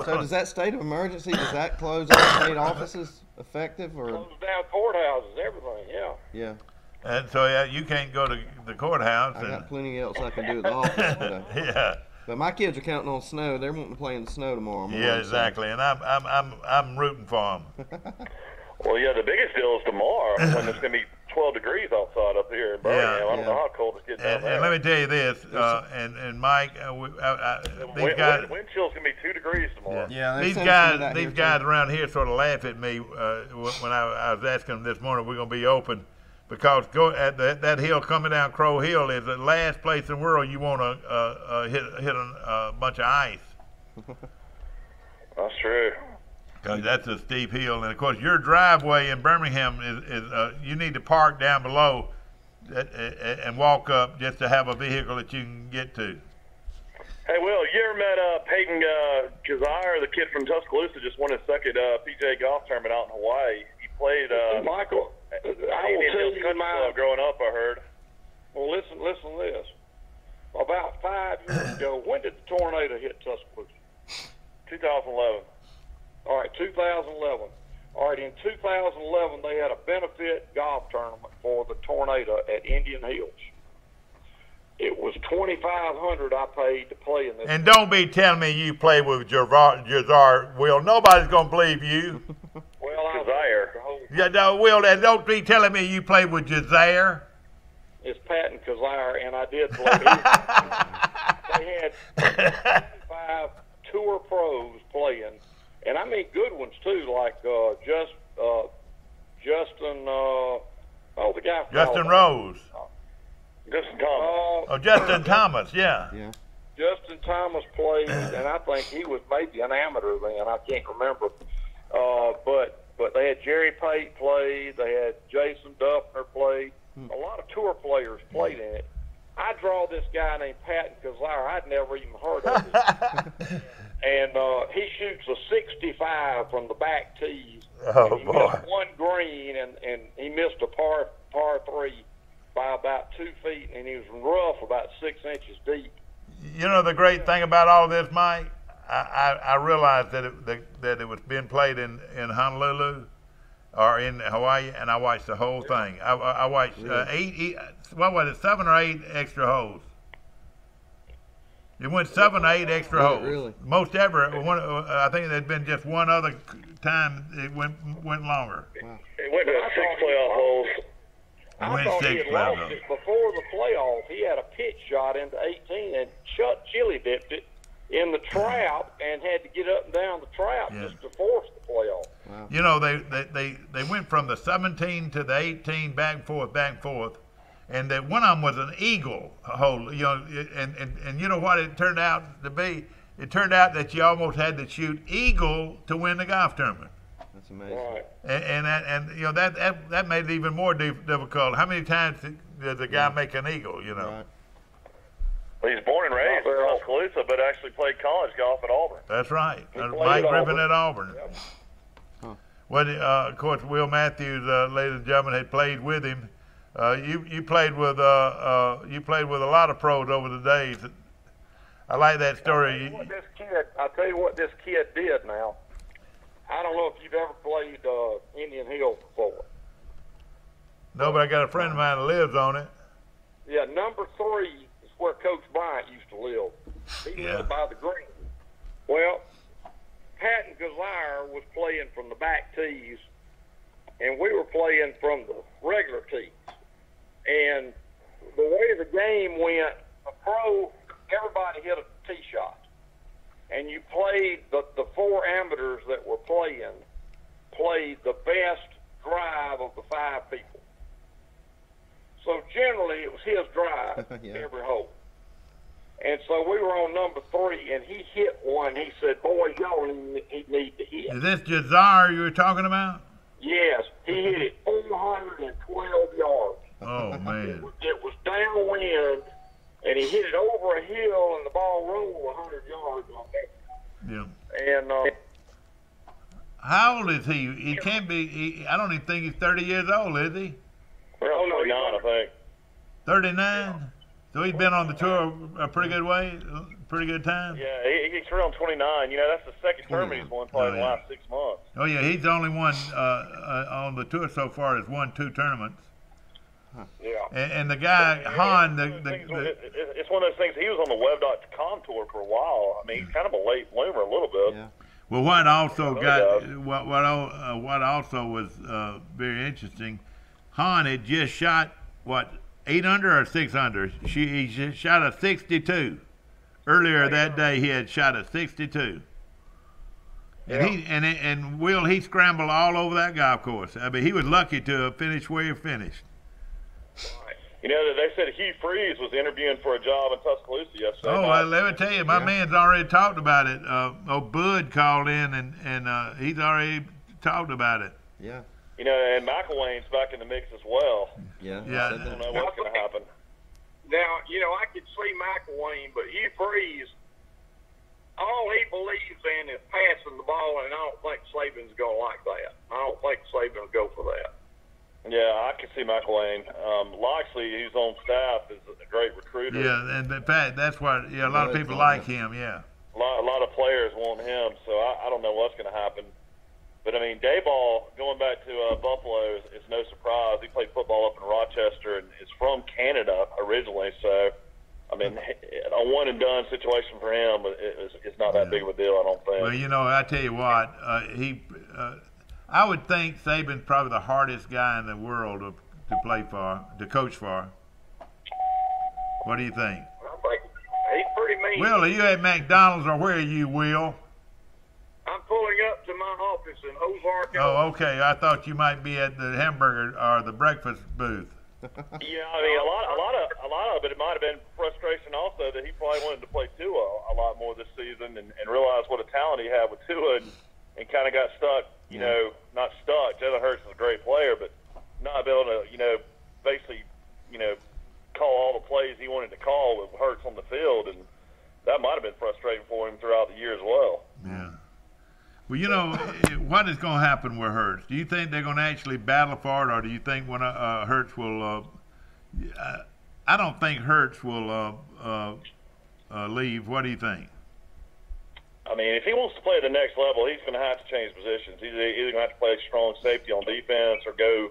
So does that state of emergency, does that close all state offices effective or?
Close down courthouses, everything. Yeah.
Yeah.
And so you can't go to the courthouse.
I
And,
got plenty else I can do at the office.
yeah.
But my kids are counting on snow. They're wanting to play in the snow tomorrow morning.
Yeah, exactly. And I'm rooting for them.
Well, yeah, the biggest deal is tomorrow when it's going to be 12 degrees outside up here in Birmingham. I don't know how cold it's getting down there.
And let me tell you this, and Mike, these guys.
Wind chill's going to be 2 degrees tomorrow.
Yeah,
These guys around here sort of laugh at me when I was asking them this morning, we're going to be open, because that hill coming down Crow Hill is the last place in the world you want to hit a bunch of ice.
That's true.
Because that's a steep hill, and of course your driveway in Birmingham is you need to park down below and walk up just to have a vehicle that you can get to.
Hey, Will, you ever met Peyton Kazire, the kid from Tuscaloosa, just won his second PGA golf tournament out in Hawaii? He played
Michael, I will tell you
club growing up, I heard.
Well, listen to this. About 5 years ago, when did the tornado hit Tuscaloosa?
2011.
All right, 2011. All right, in 2011, they had a benefit golf tournament for the tornado at Indian Hills. It was $2,500 I paid to play in this.
And don't be telling me you play with Jazar, Will. Nobody's gonna believe you.
Well,
Kazire.
Yeah, no, Will. And don't be telling me you play with Jazar.
It's Patton Kazire, and I did play. They had 5 tour pros playing. And I mean good ones too, like Justin, the guy from
Justin
Alabama.
Rose.
Justin Thomas.
Oh, Justin Thomas, yeah.
Yeah.
Justin Thomas played, and I think he was maybe an amateur then. I can't remember. But they had Jerry Pate play. They had Jason Duffner play. A lot of tour players played in it. I draw this guy named Patton Kazire. I'd never even heard of him. And he shoots a 65 from the back tees.
Oh,
he
boy.
missed one green, and he missed a par 3 by about 2 feet, and he was rough about 6 inches deep.
You know the great thing about all this, Mike? I realized that it was being played in Honolulu or in Hawaii, and I watched the whole thing. I watched what was it, 7 or 8 extra holes. It went 7 or 8 extra holes.
Really?
Most ever. I think there'd been just one other time it went longer.
Wow.
It went to 6 playoff holes.
I
Went
thought he
6
had lost
playoff.
it before the playoff. He had a pitch shot into 18 and chili dipped it in the trap and had to get up and down the trap just to force the playoff.
Wow.
You know, they went from the 17 to the 18 back and forth, and that one of them was an eagle hole. You know, and you know what it turned out to be? It turned out that you almost had to shoot eagle to win the golf tournament.
That's amazing.
Right.
And you know that made it even more difficult. How many times does a guy make an eagle? You know.
Right.
Well, he's born and raised in Tuscaloosa, but actually played college golf at Auburn.
That's right.
played
Mike
at
Griffin
Auburn.
at Auburn.
Yep.
Well, of course, Will Matthews, ladies and gentlemen, had played with him. You played with a lot of pros over the days. I like that story.
I'll tell you what this kid did now. I don't know if you've ever played Indian Hills before.
No, but I got a friend of mine that lives on it.
Yeah, number 3 is where Coach Bryant used to live. He lived by the green. Well, Patton Kazire was playing from the back tees, and we were playing from the regular tees. And the way the game went, a pro, everybody hit a tee shot. And you played, the 4 amateurs that were played the best drive of the 5 people. So generally it was his drive every hole. And so we were on number 3, and he hit one. He said, boys, y'all need to hit.
Is this Jazar you were talking about?
Yes, he hit it 412 yards.
Oh, man.
It was downwind, and he hit it over a hill, and the ball rolled 100 yards on it.
Yeah.
And
How old is he? He can't be. I don't even think he's 30 years old, is he?
Around 29, I think.
39. So he's been on the tour a pretty good way, pretty good time.
Yeah, he's around 29. You know, that's the second tournament he's won probably in the last 6 months.
Oh yeah, he's the only one on the tour so far that's won 2 tournaments.
yeah.
And the guy Han,
It's one of those things. He was on the Web.com tour for a while. I mean, he's kind of a late bloomer a little bit.
Yeah.
well, what also what also was very interesting, Han had just shot what 8 under or 6 under. He just shot a 62. Earlier that day, he had shot a 62. And and Will, he scrambled all over that golf course. I mean, he was lucky to have finished where he finished.
You know, they said Hugh Freeze was interviewing for a job in Tuscaloosa yesterday.
Oh, well, let me tell you, my man's already talked about it. Bud called in, and he's already talked about it.
Yeah.
You know, and McElwain's back in the mix as well.
Yeah.
Yeah.
I don't know what's going to happen.
Now, you know, I could see McElwain, but Hugh Freeze, all he believes in is passing the ball, and I don't think Saban's going to like that. I don't think Saban will go for that.
Yeah, I can see McElwain. Loxley, who's on staff, is a great recruiter.
Yeah, and in fact, that's why a lot of people like him. Yeah.
A lot of players want him, so I don't know what's going to happen. But I mean, Dayball going back to Buffalo is no surprise. He played football up in Rochester and is from Canada originally. So, I mean, a one and done situation for him is not that big of a deal, I don't think.
Well, you know, I tell you what, I would think Saban's probably the hardest guy in the world to play for, to coach for. What do you think?
I think he's pretty mean.
Will, are you at McDonald's or where are you, Will?
I'm pulling up to my office in Ozark.
Oh, okay. I thought you might be at the hamburger or the breakfast booth.
Yeah, I mean, a lot of it might have been frustration also that he probably wanted to play Tua a lot more this season and realized what a talent he had with Tua and kind of got stuck, you know, not stuck. Jalen Hurts is a great player, but not able to, you know, basically, you know, call all the plays he wanted to call with Hurts on the field, and that might have been frustrating for him throughout the year as well.
Yeah. Well, you know, what is going to happen with Hurts? Do you think they're going to actually battle for it, or do you think when Hurts will? I don't think Hurts will leave. What do you think?
I mean, if he wants to play at the next level, he's going to have to change positions. He's either going to have to play strong safety on defense or go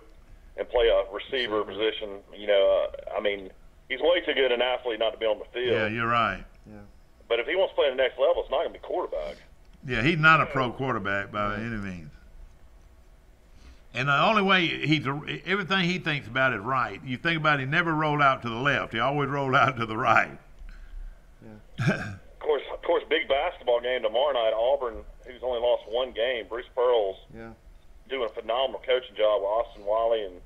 and play a receiver position. You know, I mean, he's way too good an athlete not to be on the field.
Yeah, you're right.
Yeah.
But if he wants to play at the next level, it's not going to be quarterback.
Yeah, he's not a pro quarterback by any means. And the only way everything he thinks about is right. You think about it, he never rolled out to the left. He always rolled out to the right.
Yeah. Of course, big basketball game tomorrow night. Auburn, who's only lost one game. Bruce Pearl's doing a phenomenal coaching job with Austin Wiley and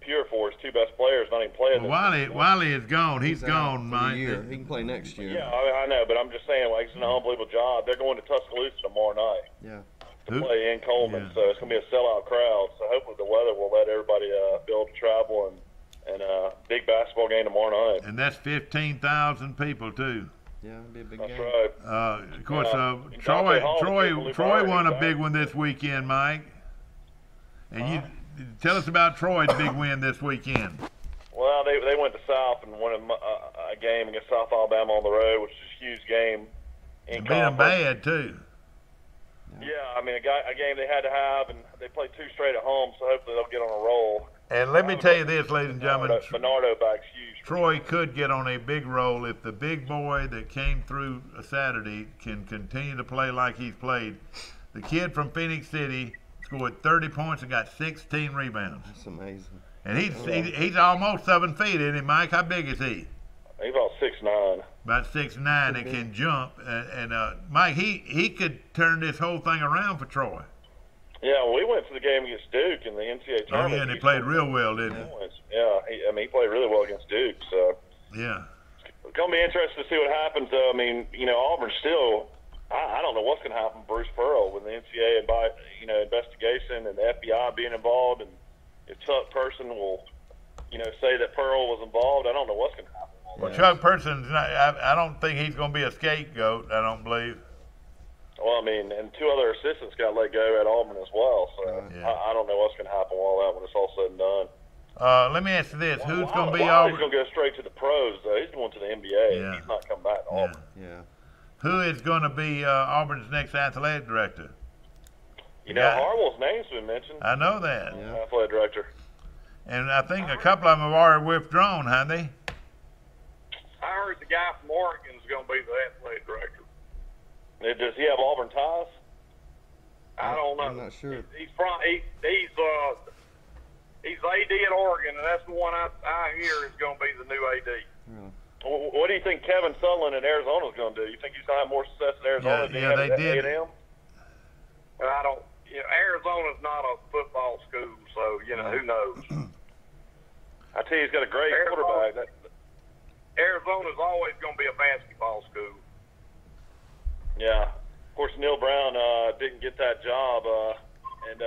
Purifoy, his two best players, not even playing.
Well, Wiley is gone. He's gone, Mike.
He can play next year.
Yeah, I know, but I'm just saying, like, it's an unbelievable job. They're going to Tuscaloosa tomorrow night.
Yeah.
To play in Coleman, so it's going to be a sellout crowd. So hopefully the weather will let everybody be able to travel and big basketball game tomorrow night.
And that's 15,000 people too.
Yeah, it'll be a big
That's
game.
right.
Of course, Troy won a big one this weekend, Mike. And you tell us about Troy's big win this weekend.
Well, they went to South and won a game against South Alabama on the road, which is a huge game.
Beat them bad too.
Yeah, I mean, a game they had to have, and they played two straight at home, so hopefully they'll get on a roll.
And let me tell you this, ladies and gentlemen.
Bernardo back's huge.
Troy could get on a big roll if the big boy that came through Saturday can continue to play like he's played. The kid from Phoenix City scored 30 points and got 16 rebounds.
That's amazing.
And he's almost 7 feet, isn't he, Mike? How big is he?
He's about 6'9".
About 6'9", and can jump. And Mike, he could turn this whole thing around for Troy.
Yeah, we went to the game against Duke in the NCAA tournament.
Oh, yeah, and he played real well, didn't he?
Yeah, he played really well against Duke. So
yeah,
it's going to be interesting to see what happens. I mean, you know, Auburn still. I don't know what's going to happen with Bruce Pearl with the NCAA investigation and the FBI being involved, and if Chuck Person will, say that Pearl was involved. I don't know what's going to happen.
Well, Chuck Person's not. I don't think he's going to be a scapegoat. I don't believe.
Well, I mean, and 2 other assistants got let go at Auburn as well. So I don't know what's going to happen with all that when it's all said and done.
Let me ask you this: who's going to be
Auburn's going to go straight to the pros, though. He's going to the NBA.
Yeah.
He's not coming back to Auburn.
Yeah.
Who is going to be Auburn's next athletic director?
Harwell's name's been mentioned.
I know that.
Yeah.
Athletic director.
And I think a couple of them have already withdrawn, haven't they?
I heard the guy from Oregon's going to be the athletic director.
Does he have Auburn ties?
I don't know.
I'm not sure.
He's AD at Oregon, and that's the one I hear is going to be the new AD.
Yeah.
What do you think Kevin Sutherland in Arizona is going to do? You think he's going to have more success in Arizona than he had
they
at
did.
A&M?
I don't. Arizona's not a football school, so who knows.
I tell you, he's got a great quarterback.
Arizona's always going to be a basketball school.
Yeah. Of course, Neil Brown didn't get that job, and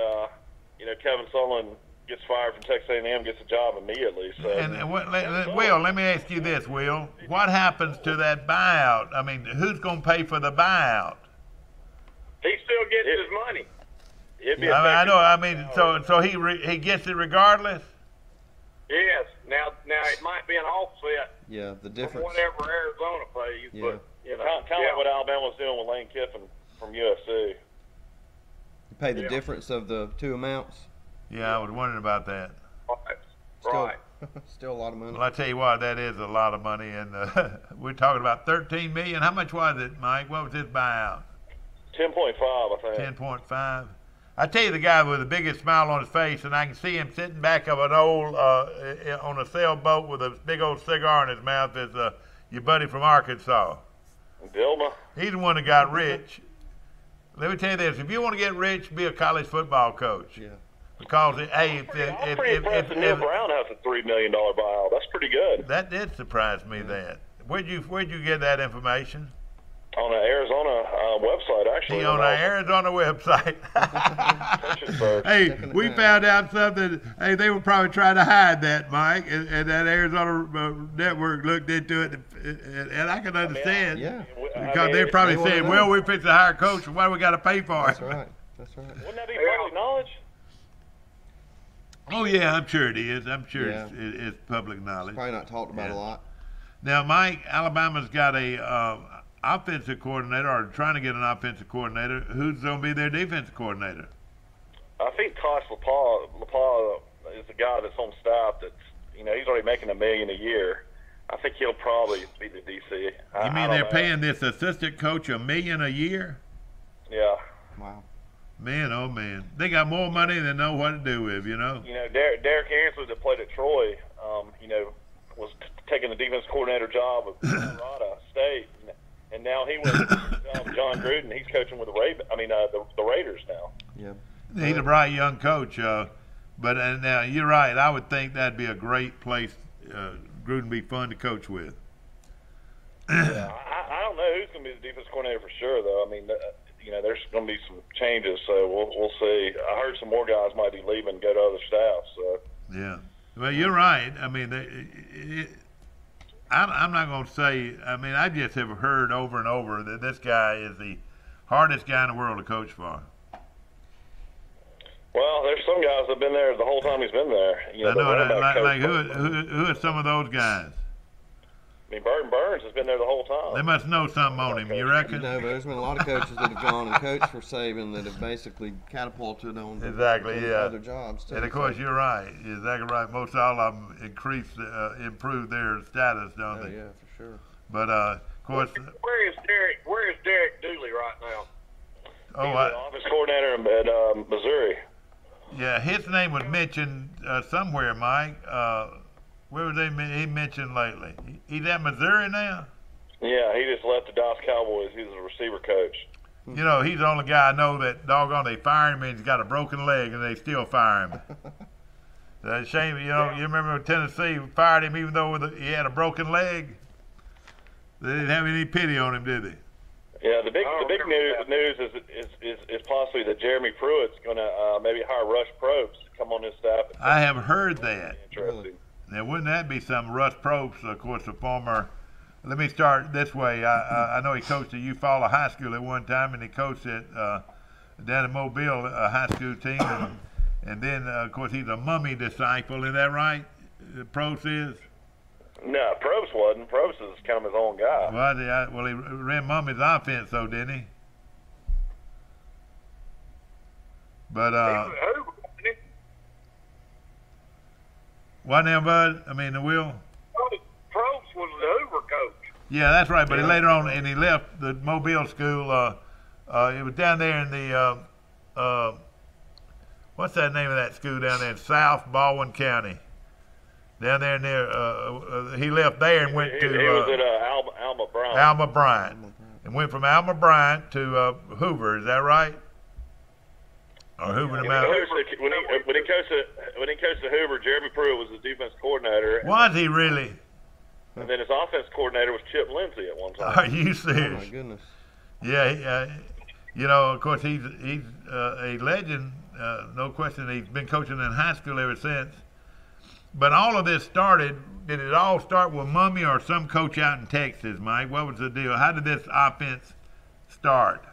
Kevin Sutherland gets fired from Texas A&M, gets a job immediately. So.
Will, let me ask you this, Will. What happens to that buyout? I mean, who's going to pay for the buyout?
He still gets his money.
I know. I mean, so he gets it regardless.
Yes. Now it might be an offset.
Yeah, the
from
difference.
whatever Arizona pays, but
kind of like what Alabama was doing with Lane Kiffin from USC.
You pay the difference of the 2 amounts.
Yeah, I was wondering about that.
Right.
Still a lot of money.
Well, I tell you what, that is a lot of money, and we're talking about $13 million. How much was it, Mike? What was his buyout?
10.5, I think.
10.5. I tell you, the guy with the biggest smile on his face, and I can see him sitting back of an old on a sailboat with a big old cigar in his mouth, is your buddy from Arkansas.
Dilma.
He's the one that got rich. Let me tell you this: if you want to get rich, be a college football coach.
Yeah.
Because
I'm pretty impressed that Neil Brown has a $3 million buyout. That's pretty good.
That did surprise me. That where'd you get that information?
On the Arizona website, actually.
On the Arizona website. Hey, we found out something. Hey, they were probably trying to hide that, Mike, and that Arizona network looked into it, and I can understand.
Yeah.
Because they're probably saying, well, we fixed to hire a coach, why do we got to pay for it?
That's right. That's right.
Wouldn't that be public knowledge?
Oh yeah, I'm sure it is. I'm sure
Yeah.
it's public knowledge.
Probably not talked about a lot.
Now, Mike, Alabama's got a offensive coordinator, or trying to get an offensive coordinator. Who's going to be their defensive coordinator?
I think Tosh LaPaw is the guy that's on staff. That's he's already making $1 million a year. I think he'll probably be the DC.
You mean they're paying this assistant coach $1 million a year?
Yeah.
Wow.
Man, oh man, they got more money than know what to do with.
Derek Ansley that played at Troy, was taking the defense coordinator job of Colorado State, and now he went to John Gruden. He's coaching with the Raiders now.
Yeah.
He's a bright young coach, but now you're right. I would think that'd be a great place. Gruden be fun to coach with.
Yeah, I don't know who's going to be the defense coordinator for sure, though. I mean, there's going to be some changes, so we'll see. I heard some more guys might be leaving and go to other staff. So.
Yeah. Well, you're right. I mean, I'm not going to say. I mean, I just have heard over and over that this guy is the hardest guy in the world to coach for.
Well, there's some guys that've been there the whole time he's been there.
I know. Like who are some of those guys?
I mean, Burton Burns has been there the whole time.
They must know something on him. You reckon?
But there's been a lot of coaches that have gone and coached for Saban that have basically catapulted on other jobs too.
And of course, you're right. You're exactly right. Most all of them improve their status, don't they?
Yeah, for sure.
But of course,
where is Derek Dooley right now?
Oh,
he's the office coordinator at Missouri.
Yeah, his name was mentioned somewhere, Mike. Where was he mentioned lately? He's at Missouri now?
Yeah, he just left the Dallas Cowboys. He's a receiver coach.
He's the only guy I know that doggone they fire him and he's got a broken leg and they still fire him. That's a shame, you remember Tennessee fired him even though he had a broken leg? They didn't have any pity on him, did they?
Yeah, the big news is possibly that Jeremy Pruitt's going to maybe hire Rush Probst to come on his staff.
I have heard that.
Interesting.
Now, wouldn't that be something? Rush Probst, of course, the former. Let me start this way. I know he coached at Eufaula High School at one time, and he coached at down in Mobile, a high school team, and then of course he's a Mummy disciple. Is that right? Probst is.
No, Probst wasn't. Probst is kind of his own guy.
Well, he ran Mummy's offense, though, didn't he? But what now, Bud? I mean, the Will?
Probst was the Hoover coach.
Yeah, that's right. But later on, and he left the Mobile school. It was down there in the what's that name of that school down there in South Baldwin County? Down there near, he left there and went to.
He was at Alma Bryant.
Alma Bryant, and went from Alma Bryant to Hoover. Is that right? Or Hoover to Mount.
When he coached at Hoover, Jeremy Pruitt was the defense coordinator.
Was he really?
And then his offense coordinator was Chip Lindsey at one time.
Are you serious?
Oh my goodness.
Yeah, of course he's a legend. No question. He's been coaching in high school ever since. But all of this started. Did it all start with Mummy or some coach out in Texas, Mike? What was the deal? How did this offense start?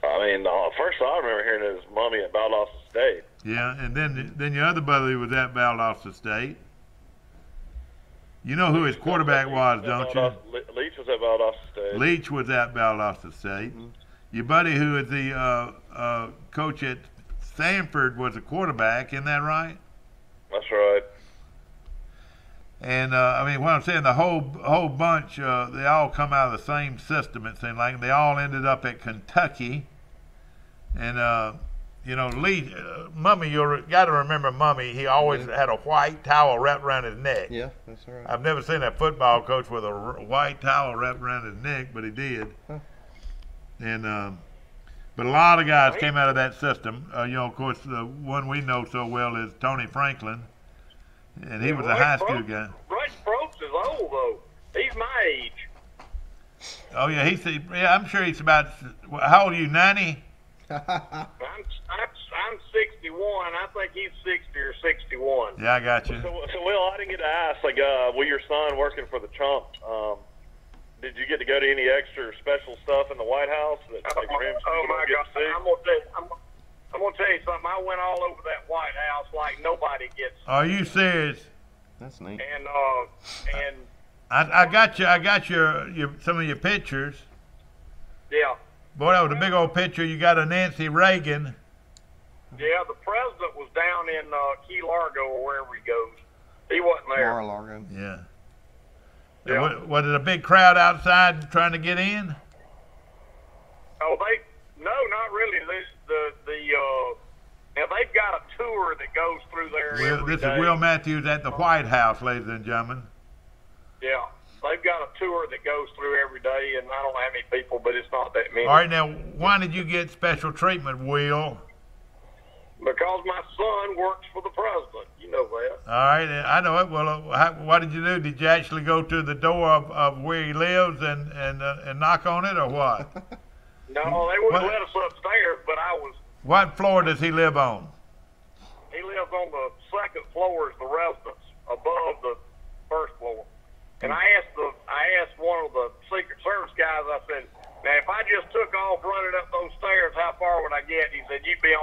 I mean, first I remember hearing it was Mummy at Valdosta State.
Yeah, and then your other buddy was at Valdosta State. You know who his quarterback was, don't you?
Leach was at Valdosta State.
Leach was at Valdosta State. Mm-hmm. Your buddy who is the coach at Stanford was a quarterback, isn't that right?
That's right.
And I mean, what I'm saying, the whole bunch, they all come out of the same system. It seemed like they all ended up at Kentucky. And Lee, Mummy, you got to remember Mummy. He always had a white towel wrapped around his neck.
Yeah, that's right.
I've never seen a football coach with a white towel wrapped around his neck, but he did. Huh. And but a lot of guys came out of that system. Of course, the one we know so well is Tony Franklin. And he was a high school guy.
Rush Probst is old, though. He's my age.
Oh, yeah, I'm sure he's about, how old are you, 90?
I'm 61. I think he's 60 or 61.
Yeah, I got you.
So Will, I didn't get to ask, with your son working for the Trump, did you get to go to any extra special stuff in the White House?
Oh, my God. I'm going to tell you. I'm gonna tell you something. I went all over that White House like nobody gets.
Are you serious?
That's neat.
And
I got your some of your pictures.
yeah.
Boy, that was a big old picture. You got a Nancy Reagan.
Yeah, the president was down in Key Largo or wherever he goes. He wasn't there.
Mar-a-Lago.
Yeah.
Yeah.
Was it a big crowd outside trying to get in?
Oh, no, not really. Now they've got a tour that goes through there every
This
day.
is Will Matthews at the White House, ladies and gentlemen.
Yeah, they've got a tour that goes through every day, and I don't know how many people, but it's not that many.
All right, now, why did you get special treatment, Will?
Because my son works for the president. You know that.
All right, I know it. Well, what did you do? Did you actually go to the door of where he lives and knock on it, or what?
No, they wouldn't let us upstairs, but I was.
What floor does he live on?
He lives on the second floor as the residence, above the first floor. And I asked one of the Secret Service guys. I said, "Now, if I just took off running up those stairs, how far would I get?" He said, "You'd be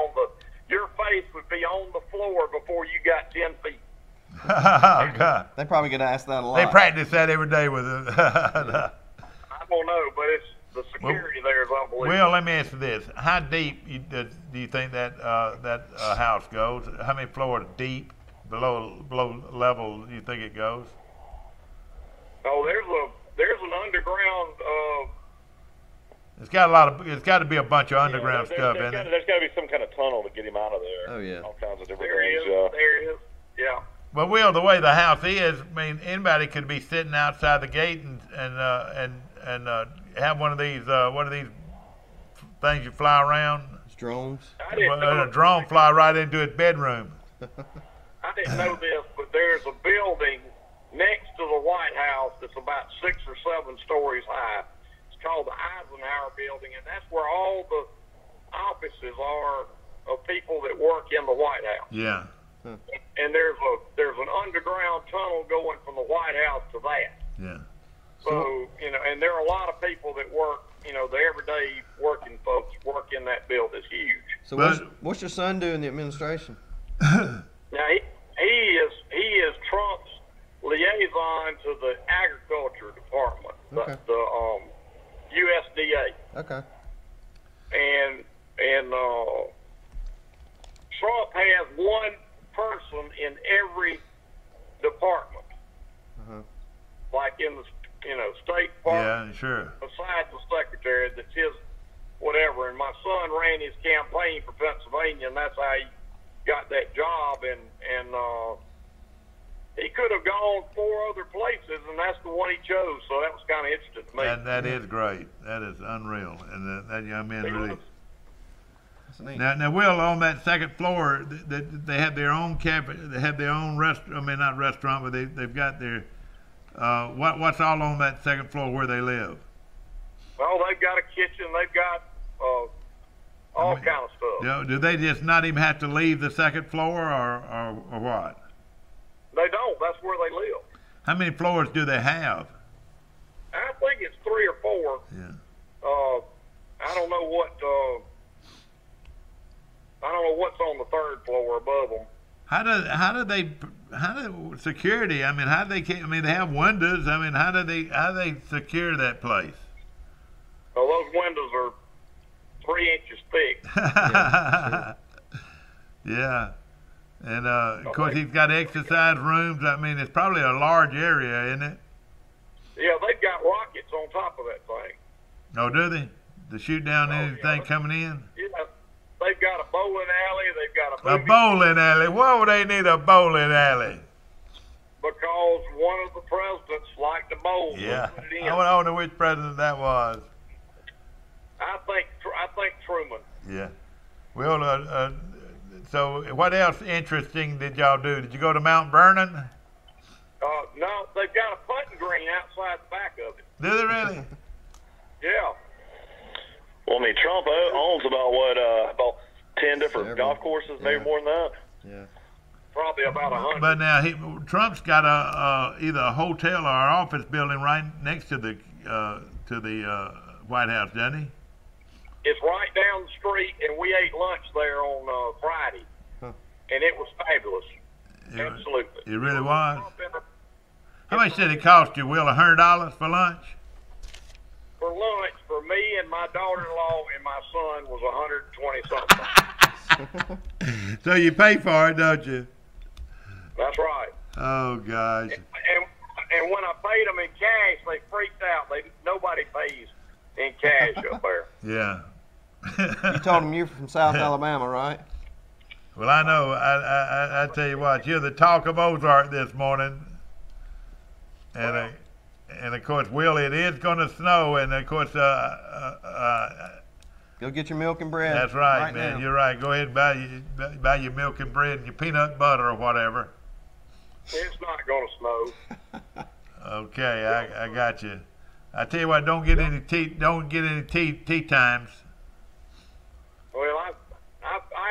your face would be on the floor before you got 10 feet."
Oh, God.
They probably get asked that a lot.
They practice that every day with it.
I don't know, but the security there is unbelievable.
Well, let me ask you this: how deep do you think that house goes? How many floors deep, below level, do you think it goes?
Oh, there's an underground.
It's got to be a bunch of underground stuff, isn't it?
There's got to be some kind of tunnel to get him out of there.
Oh yeah.
All kinds of different
There
things.
is. Yeah.
Well, Will, the way the house is, I mean, anybody could be sitting outside the gate and have one of these things you fly around.
It's drones.
I didn't know
A drone fly right into his bedroom.
I didn't know this, but there's a building next to the White House that's about 6 or 7 stories high. It's called the Eisenhower Building, and that's where all the offices are of people that work in the White House.
Yeah.
And there's an underground tunnel going from the White House to that.
Yeah.
So, and there are a lot of people that work, the everyday working folks work in that building. It's huge.
So what's your son do in the administration?
Now he is Trump's liaison to the Agriculture Department,
Okay.
the USDA,
Okay.
and Trump has one person in every department, like in the State Department.
Yeah, sure.
Besides the secretary, that's his whatever. And my son ran his campaign for Pennsylvania, and that's how he got that job. And he could have gone 4 other places, and that's the one he chose. So that was kind of interesting to me.
That is great. That is unreal. And that young man really.
That's neat.
Now, Will, on that second floor, they have their own cafe. They have their own restaurant. I mean, not restaurant, but they've got their. What's all on that second floor where they live?
Well, they've got a kitchen. They've got all kind of stuff.
Do they just not even have to leave the second floor, or what?
They don't. That's where they live.
How many floors do they have?
I think it's 3 or 4.
Yeah.
I don't know what's on the 3rd floor above them.
How do security? I mean, they have windows. I mean, how do they secure that place?
Well, those windows are 3 inches thick.
Yeah. And of course, he's got exercise rooms. I mean, it's probably a large area, isn't it?
Yeah, they've got rockets on top of that thing.
Oh, do they? To shoot down anything coming in?
Yeah, they've got a bowling alley. They've got a movie.
Bowling alley. Why would they need a bowling alley?
Because one of the presidents liked to bowl.
Yeah.
Put it in.
I wonder which president that was.
I think Truman.
Yeah. Well, so what else interesting did y'all do? Did you go to Mount Vernon?
No, they've got a putting green outside the back of it.
Do they really?
Yeah.
Well, I mean, Trump owns about 10 different golf courses, maybe more than that.
Yeah.
Probably about 100.
But now Trump's got either a hotel or an office building right next to the White House, doesn't he?
It's right down the street, and we ate lunch there on Friday, and it was fabulous. Absolutely.
It really was. How much did it cost you, Will? $100 for lunch?
For lunch, for me and my daughter-in-law and my son, was $120 something.
So you pay for it, don't you?
That's right.
Oh gosh.
And when I paid them in cash, they freaked out. Nobody pays in cash up there.
Yeah.
You told them you're from South Alabama, right?
Well, I know. I tell you what, you're the talk of Ozark this morning, and of course, Will, it is going to snow, and of course,
go get your milk and bread.
That's right, man.
Now.
You're right. Go ahead and buy your milk and bread and your peanut butter or whatever.
It's not going to snow.
Okay, I got you. I tell you what, don't get any tea times.
Well, I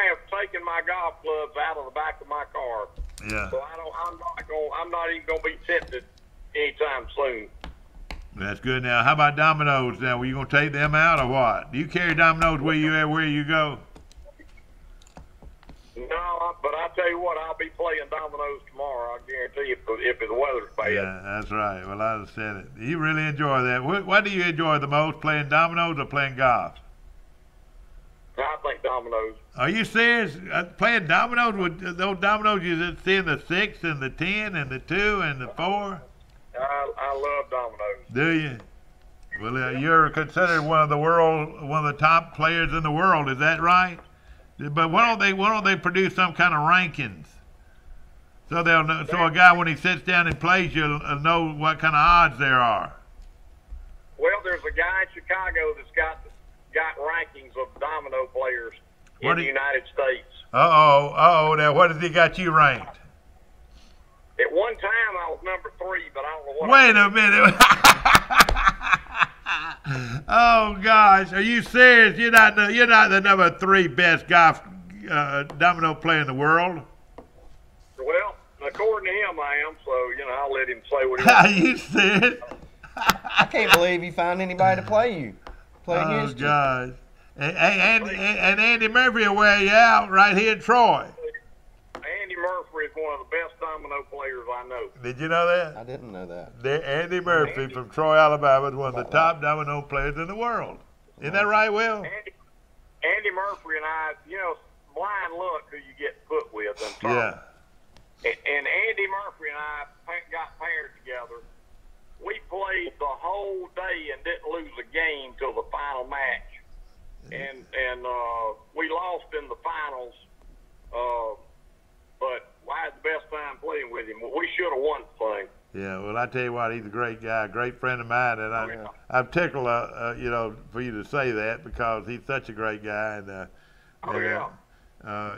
have taken my golf clubs out of the back of my car.
Yeah.
So I'm not even going to be tempted anytime soon.
That's good. Now, how about dominoes? Now, were you going to take them out or what? Do you carry dominoes where you go?
No, but I tell you what, I'll be playing dominoes tomorrow. I guarantee you, if the weather's bad.
Yeah, that's right. Well, I understand it. You really enjoy that. What do you enjoy the most, playing dominoes or playing golf?
I think dominoes.
Are you serious? Playing dominoes with those dominoes you just see in the 6 and the 10 and the 2 and the 4?
I love dominoes.
Do you? Well, you're considered one of the top players in the world. Is that right? But why don't they produce some kind of rankings? So they'll know, so a guy when he sits down and plays, you'll know what kind of odds there are.
Well, there's a guy in Chicago that's got rankings of domino players in the United States.
Now what has he got you ranked?
At one time, I was number 3, but I don't know what.
Wait a minute. Oh gosh, are you serious? You're not the number 3 best golf domino player in the world.
Well, according to him, I am. So I'll let him say what he wants.
Are you serious?
I can't believe you found anybody to play you. Against you.
Oh gosh. And Andy Murphy will wear you out right here in Troy.
Andy Murphy is one of the best domino players I know.
Did you know that?
I didn't know that.
Andy Murphy from Troy, Alabama is one of the top domino players in the world. Isn't that right, Will?
Andy Murphy and I, blind luck who you get put with.
Yeah.
And Andy Murphy and I got paired together. We played the whole day and didn't lose a game till the final match. And we lost in the finals. But I had the best time playing with him. We should have won the thing.
Yeah, well, I tell you what, he's a great guy, a great friend of mine, and I'm tickled, for you to say that because he's such a great guy. And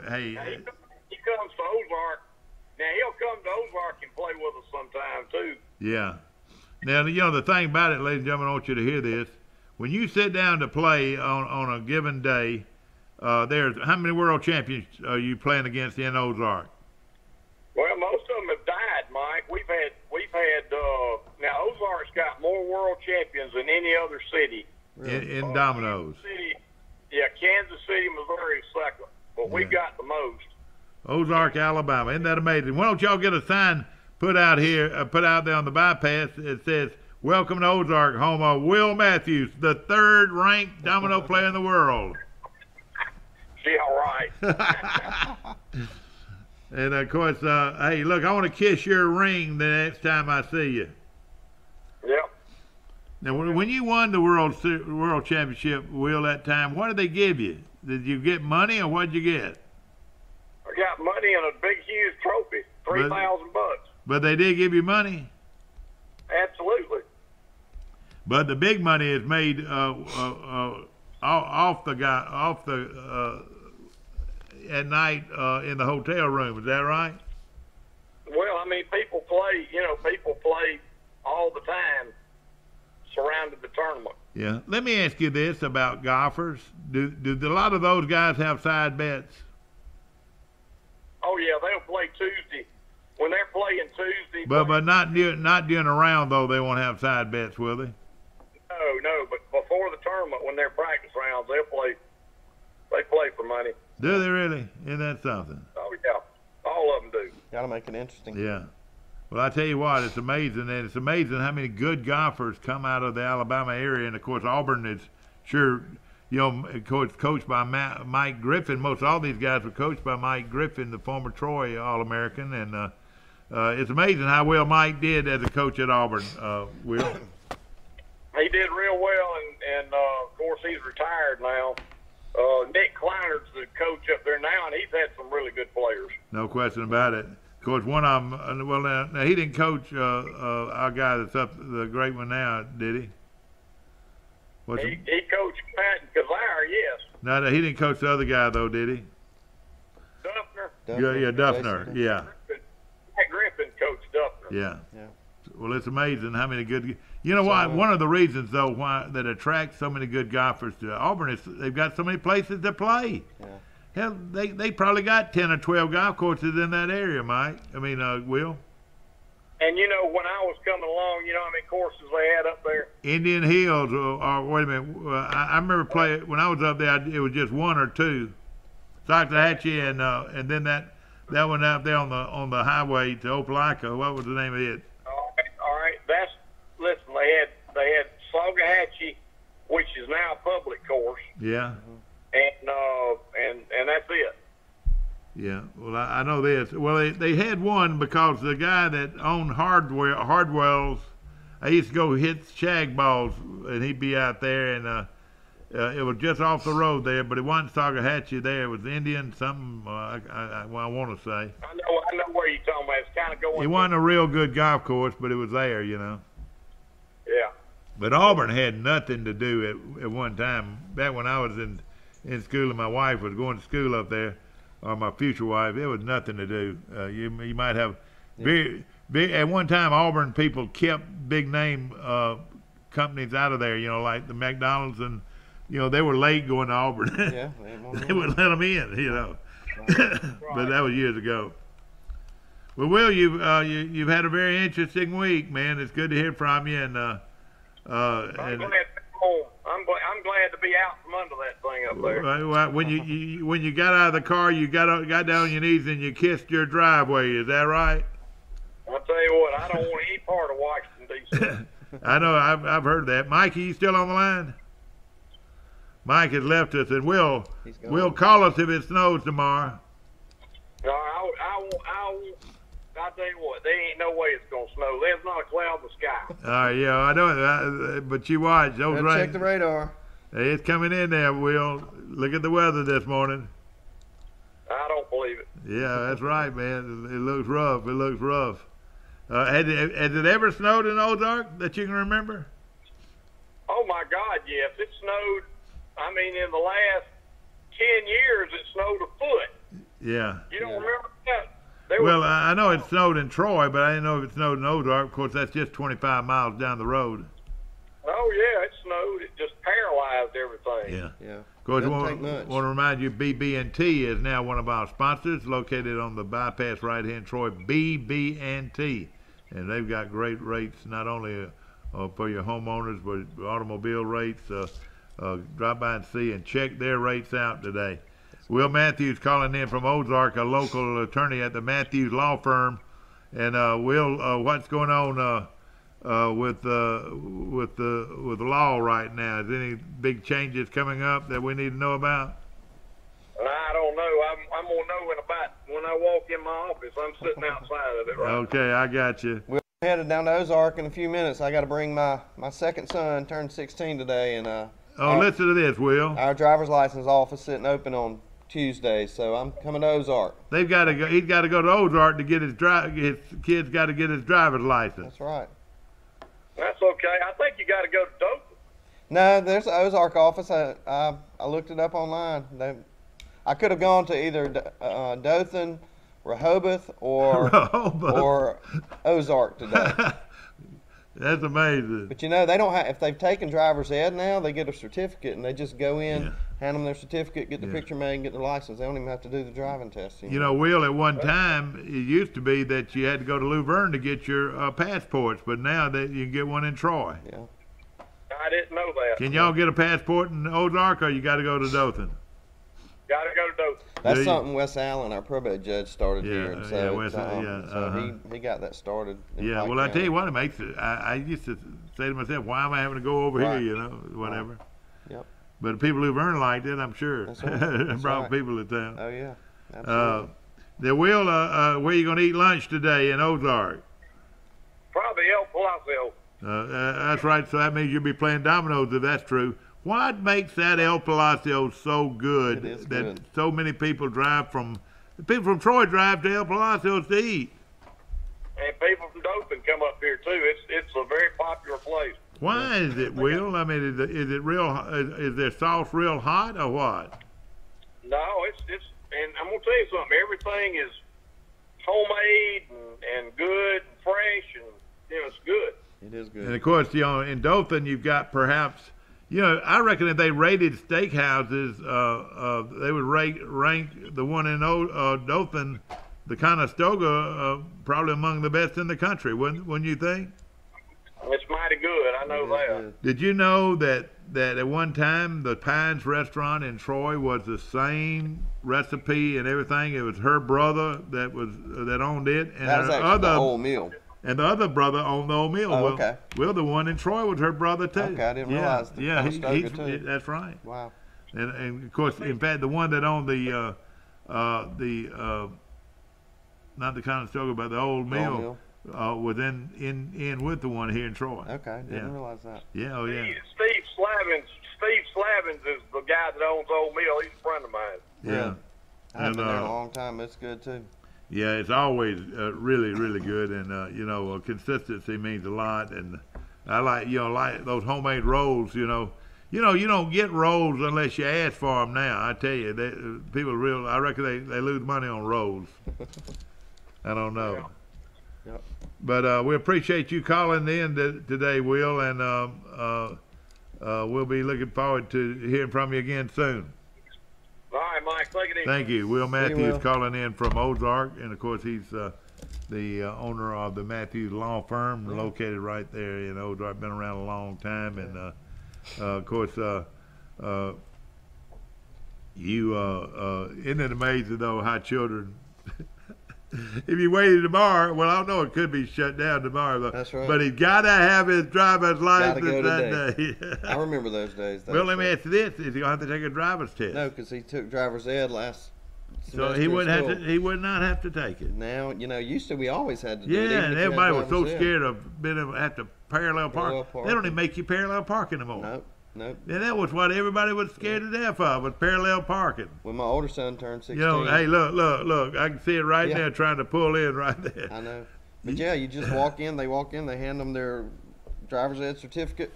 hey,
he comes to Ozark. Now he'll come to Ozark and play with us sometime too.
Yeah. Now the thing about it, ladies and gentlemen, I want you to hear this. When you sit down to play on a given day, there's how many world champions are you playing against in Ozark?
Well, most of them have died, Mike. We've had now Ozark's got more world champions than any other city.
In dominoes.
Kansas City, Missouri is second, but we've got the most.
Ozark, Alabama. Isn't that amazing? Why don't y'all get a sign put out there on the bypass? It says, "Welcome to Ozark, home of Will Matthews, the 3rd ranked domino player in the world."
Yeah, right.
And of course, hey, look, I want to kiss your ring the next time I see you.
Yep.
Now, when you won the world championship, Will, that time, what did they give you? Did you get money, or what did you get?
I got money and a big, huge trophy, $3,000.
But they did give you money.
Absolutely.
But the big money is made at night in the hotel room. Is that right?
Well, I mean, people play all the time surrounded the tournament.
Yeah. Let me ask you this about golfers. Do a lot of those guys have side bets?
Oh, yeah, they'll play Tuesday. When they're playing Tuesday.
But not during a round, though, they won't have side bets, will they?
No, but before the tournament. tournament when they're practice rounds, they play for money.
Do they really? Isn't that something?
Oh yeah, all of them do.
Got to make it interesting.
Yeah. Well, I tell you what, it's amazing, and it's amazing how many good golfers come out of the Alabama area. And of course, Auburn is sure, you know, coached by Mike Griffin. Most all these guys were coached by Mike Griffin, the former Troy All-American, and it's amazing how well Mike did as a coach at Auburn. Will.
He did real well, and of course he's retired now. Nick Kleiner's the coach up there now, and he's had some really good players.
No question about it. Of course, one of them. Well, now he didn't coach our guy that's up, the great one now, did he?
He coached Pat Kazire, yes.
No, he didn't coach the other guy though, did he?
Duffner.
Yeah, Duffner. Yeah.
Pat Griffin coached Duffner.
Yeah. Well, it's amazing how many good. You know what? One of the reasons though why that attracts so many good golfers to Auburn is they've got so many places to play.
Yeah.
Hell, they probably got 10 or 12 golf courses in that area, Mike. I mean, Will.
And you know, when I was coming along, you know how many courses they had up there?
Indian Hills, or wait a minute. I remember playing when I was up there. It was just one or two. Salkehatchie and then that one out there on the highway to Opelika. What was the name of it?
All right. Listen. They had Salkehatchie, which is now a public course.
Yeah.
And that's it.
Yeah. Well, I know this. Well, they had one because the guy that owned Hardwell's, I used to go hit shag balls, and he'd be out there, and it was just off the road there, but it wasn't Salkehatchie there. It was Indian something. I want to say.
I know where you're talking about. It's kind of going.
It wasn't a real good golf course, but it was there, you know.
Yeah.
But Auburn had nothing to do at one time. Back when I was in school and my wife was going to school up there, or my future wife, it was nothing to do. You might have big at one time. Auburn people kept big name companies out of there. You know, like the McDonald's, and you know they were late going to Auburn.
Yeah,
they wouldn't let them in. You know, but that was years ago. Well, Will, you've had a very interesting week, man. It's good to hear from you, and
I'm glad to be out from under that thing up there.
Right, when you got out of the car, you got down on your knees and you kissed your driveway. Is that right?
I'll tell you what, I don't want any part of Washington, D.C.
I know, I've heard that. Mike, are you still on the line? Mike has left us, and we'll call us if it snows tomorrow.
No, I'll tell you what, there ain't no way it's going to snow. There's not a cloud in the sky.
Yeah, I know, but you watch. Those rain.
Check the radar.
Hey, it's coming in there, Will. Look at the weather this morning.
I don't believe it.
Yeah, that's right, man. It looks rough. It looks rough. Has it ever snowed in Ozark that you can remember?
Oh, my God, yes. It snowed, I mean, in the last 10 years, it snowed a foot.
Yeah.
You don't remember that?
Well, I know it snowed in Troy, but I didn't know if it snowed in Ozark. Of course, that's just 25 miles down the road.
Oh, yeah, it snowed. It just paralyzed everything.
Yeah. Of course, I want to remind you, BB&T is now one of our sponsors, located on the bypass right here in Troy, BB&T. And they've got great rates, not only for your homeowners, but automobile rates. Drop by and see and check their rates out today. Will Matthews calling in from Ozark, a local attorney at the Matthews Law Firm. And Will, what's going on with the law right now? Is any big changes coming up that we need to know about?
I don't know. I'm gonna know when I walk in my office. I'm sitting outside of it right
Okay,
now.
I got you.
We're headed down to Ozark in a few minutes. I got to bring my second son, turned 16 today, and
listen to this, Will.
Our driver's license office sitting open on Tuesday, so I'm coming to Ozark.
They've got to go. He's got to go to Ozark to get his kid's got to get his driver's license.
That's right.
That's okay. I think you got to go to Dothan.
No, there's an Ozark office. I looked it up online. I could have gone to either Dothan, Rehoboth, or Ozark today.
That's amazing.
But you know, they don't have. If they've taken driver's ed now, they get a certificate and they just go in, hand them their certificate, get the picture made, and get their license. They don't even have to do the driving test.
You know, Will, at one time it used to be that you had to go to Luverne to get your passports, but now that you can get one in Troy.
Yeah.
I didn't know that.
Can y'all get a passport in Ozark, or you got to go to Dothan?
Got to go to Dothan.
That's something Wes Allen, our probate judge, started
Yeah,
here. And
yeah,
so,
Wes- yeah,
so he got that started. in
Yeah,
Pike
well, I tell
County.
you what, it makes it. I used to say to myself, why am I having to go over
Right.
here, you know, whatever.
Yep.
But the people who've earned liked it, I'm sure.
That's right. That's
Brought
right.
people to town.
Oh, yeah. Absolutely.
They will, where you going to eat lunch today in Ozark?
Probably El Palacio.
That's right, so that means you'll be playing dominoes if that's true. What makes that El Palacio so good
It is
that
good.
so many people people from Troy drive to El Palacio to eat?
And people from Dothan come up here too. It's a very popular place.
Why is it, Will? I mean, is it real? Is their sauce real hot or what?
No, it's and I'm gonna tell you something. Everything is homemade and good and fresh, and it's good.
It is good.
And of course, in Dothan, you've got perhaps, I reckon if they rated steakhouses, they would rank the one in Dothan, the Conestoga, probably among the best in the country. Wouldn't you think?
It's mighty good. I know that.
Did you know that at one time the Pines restaurant in Troy was the same recipe and everything? It was her brother that owned it, and
That was
her
actually the whole meal.
And the other brother owned the old mill.
Oh,
Well,
okay.
Well, the one in Troy was her brother too.
Okay, I didn't realize the Conestoga, too.
That's right.
Wow.
And of course, in fact, the one that owned not the Conestoga, but the old mill, was in with the one here in Troy.
Okay, didn't realize that.
Yeah, oh yeah.
Steve Slavins is the guy that owns Old Mill. He's a friend of mine.
Yeah.
I haven't been there in a long time. It's good too.
Yeah, it's always really, really good, and consistency means a lot. And I like those homemade rolls. You don't get rolls unless you ask for them now. I tell you, I reckon they lose money on rolls. I don't know.
Yeah. Yep.
But we appreciate you calling in today, Will, and we'll be looking forward to hearing from you again soon.
All right, Mike, take it easy.
Thank you. Will Matthews
Will.
calling in from Ozark, and of course he's the owner of the Matthews Law Firm, located right there in Ozark. Been around a long time, and of course, isn't it amazing though how children. If you waited tomorrow, well, I don't know, it could be shut down tomorrow.
That's right.
But he's got to have his driver's license
go
that day.
I remember those days.
Well, let me ask you this: is he gonna have to take a driver's test?
No, because he took driver's ed last.
So he would not have to take it.
Now, used to we always had to do it.
Yeah,
even
and
if you had
everybody was so
driver's ed.
scared of being able to have to parallel park. They don't even make you parallel park anymore.
Nope.
And that was what everybody was scared to death of, was parallel parking.
When my older son turned 16.
Hey, look, I can see it right
Yeah.
now trying to pull in right there.
I know. But yeah, you just walk in, they hand them their driver's ed certificate,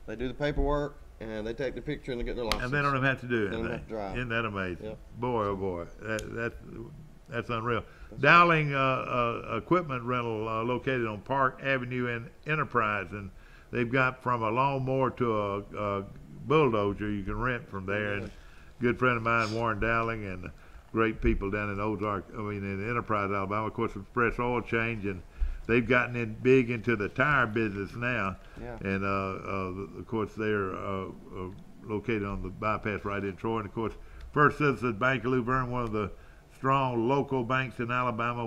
they do the paperwork, and they take the picture and they get their license.
And they don't even have to do
They
anything.
don't have to drive.
Isn't that amazing?
Yep.
Boy, oh boy, that's unreal. Dowling Equipment Rental, located on Park Avenue in Enterprise, and they've got from a lawnmower to a bulldozer you can rent from there. And good friend of mine, Warren Dowling, and great people down in in Enterprise, Alabama. Of course, Express Oil Change, and they've gotten in big into the tire business now.
Yeah.
And of course, they're located on the bypass right in Troy. And of course, First Citizens Bank of Luverne, one of the strong local banks in Alabama.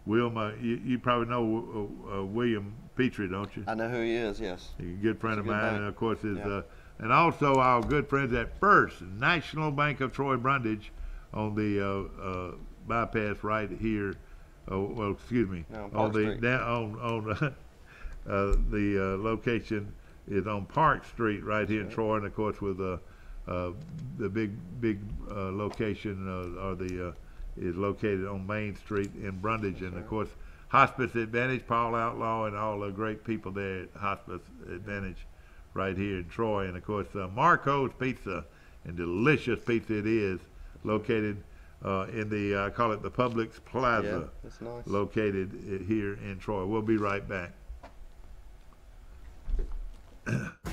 You probably know William Petrie, don't you?
I know who he is, yes.
He's a good friend of
He's a good
mine,
bank.
and of course
Yeah.
and also our good friends at First National Bank of Troy Brundage on the bypass right here. Excuse me.
No,
on
Park
the
Street.
down on the location is on Park Street right here in Troy, and of course with the big location is located on Main Street in Brundage, and of course Hospice Advantage, Paul Outlaw, and all the great people there at Hospice Advantage right here in Troy, and of course Marco's Pizza, and delicious pizza it is, located in the I call it the Publix Plaza.
Yeah, that's nice.
Located here in Troy. We'll be right back.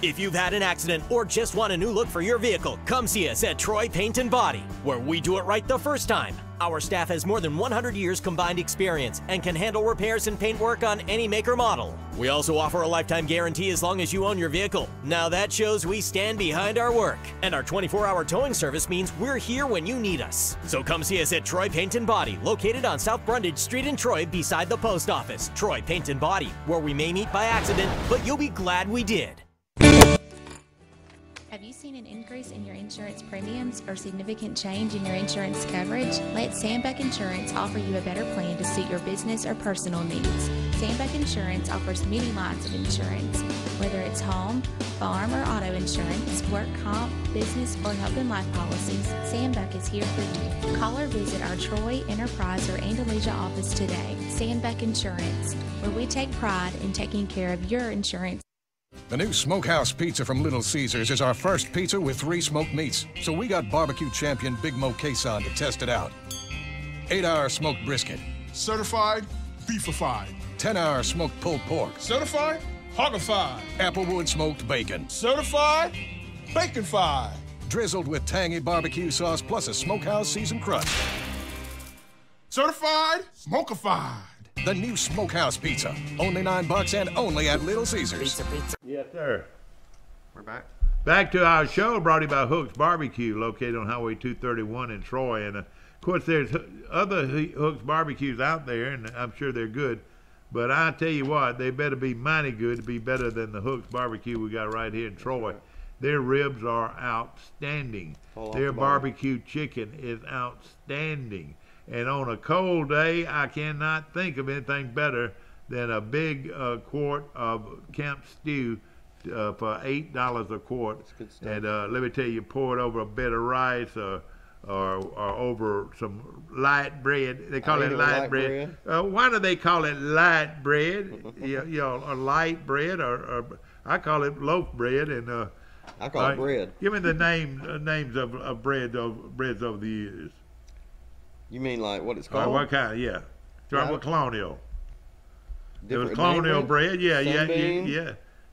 If you've had an accident or just want a new look for your vehicle, come see us at Troy Paint and Body, where we do it right the first time. Our staff has more than 100 years combined experience and can handle repairs and paint work on any make or model. We also offer a lifetime guarantee as long as you own your vehicle. Now that shows we stand behind our work. And our 24-hour towing service means we're here when you need us. So come see us at Troy Paint and Body, located on South Brundage Street in Troy beside the post office. Troy Paint and Body, where we may meet by accident, but you'll be glad we did.
Have you seen an increase in your insurance premiums or significant change in your insurance coverage? Let Sandbeck Insurance offer you a better plan to suit your business or personal needs. Sandbeck Insurance offers many lines of insurance, whether it's home, farm, or auto insurance, work comp, business, or health and life policies. Sandbeck is here for you. Call or visit our Troy, Enterprise, or Andalusia office today. Sandbeck Insurance, where we take pride in taking care of your insurance.
The new Smokehouse Pizza from Little Caesars is our first pizza with 3 smoked meats, so we got barbecue champion Big Mo Quezon to test it out. 8-hour smoked brisket.
Certified beefified.
10-hour smoked pulled pork.
Certified hoggified.
Applewood smoked bacon.
Certified baconfied.
Drizzled with tangy barbecue sauce plus a Smokehouse seasoned crust.
Certified smokified.
The new Smokehouse Pizza. Only $9 and only at Little Caesars.
Yes, sir.
We're back.
Back to our show, brought to you by Hook's Barbecue, located on Highway 231 in Troy. And, of course, there's other Hook's Barbecues out there, and I'm sure they're good. But I tell you what, they better be mighty good to be better than the Hook's Barbecue we got right here in Troy. Their ribs are outstanding. Their barbecue chicken is outstanding. And on a cold day, I cannot think of anything better than a big quart of camp stew for $8 a quart. That's good stuff. And let me tell you, pour it over a bed of rice or over some light bread. They call it light bread. Why do they call it light bread? you know, a light bread, or I call it loaf bread. And
I call it bread.
Give me the names of breads over the years.
You mean like what it's called?
What kind? Yeah. Start with Colonial. It was Colonial bread. Yeah,
Sunbeam.
yeah.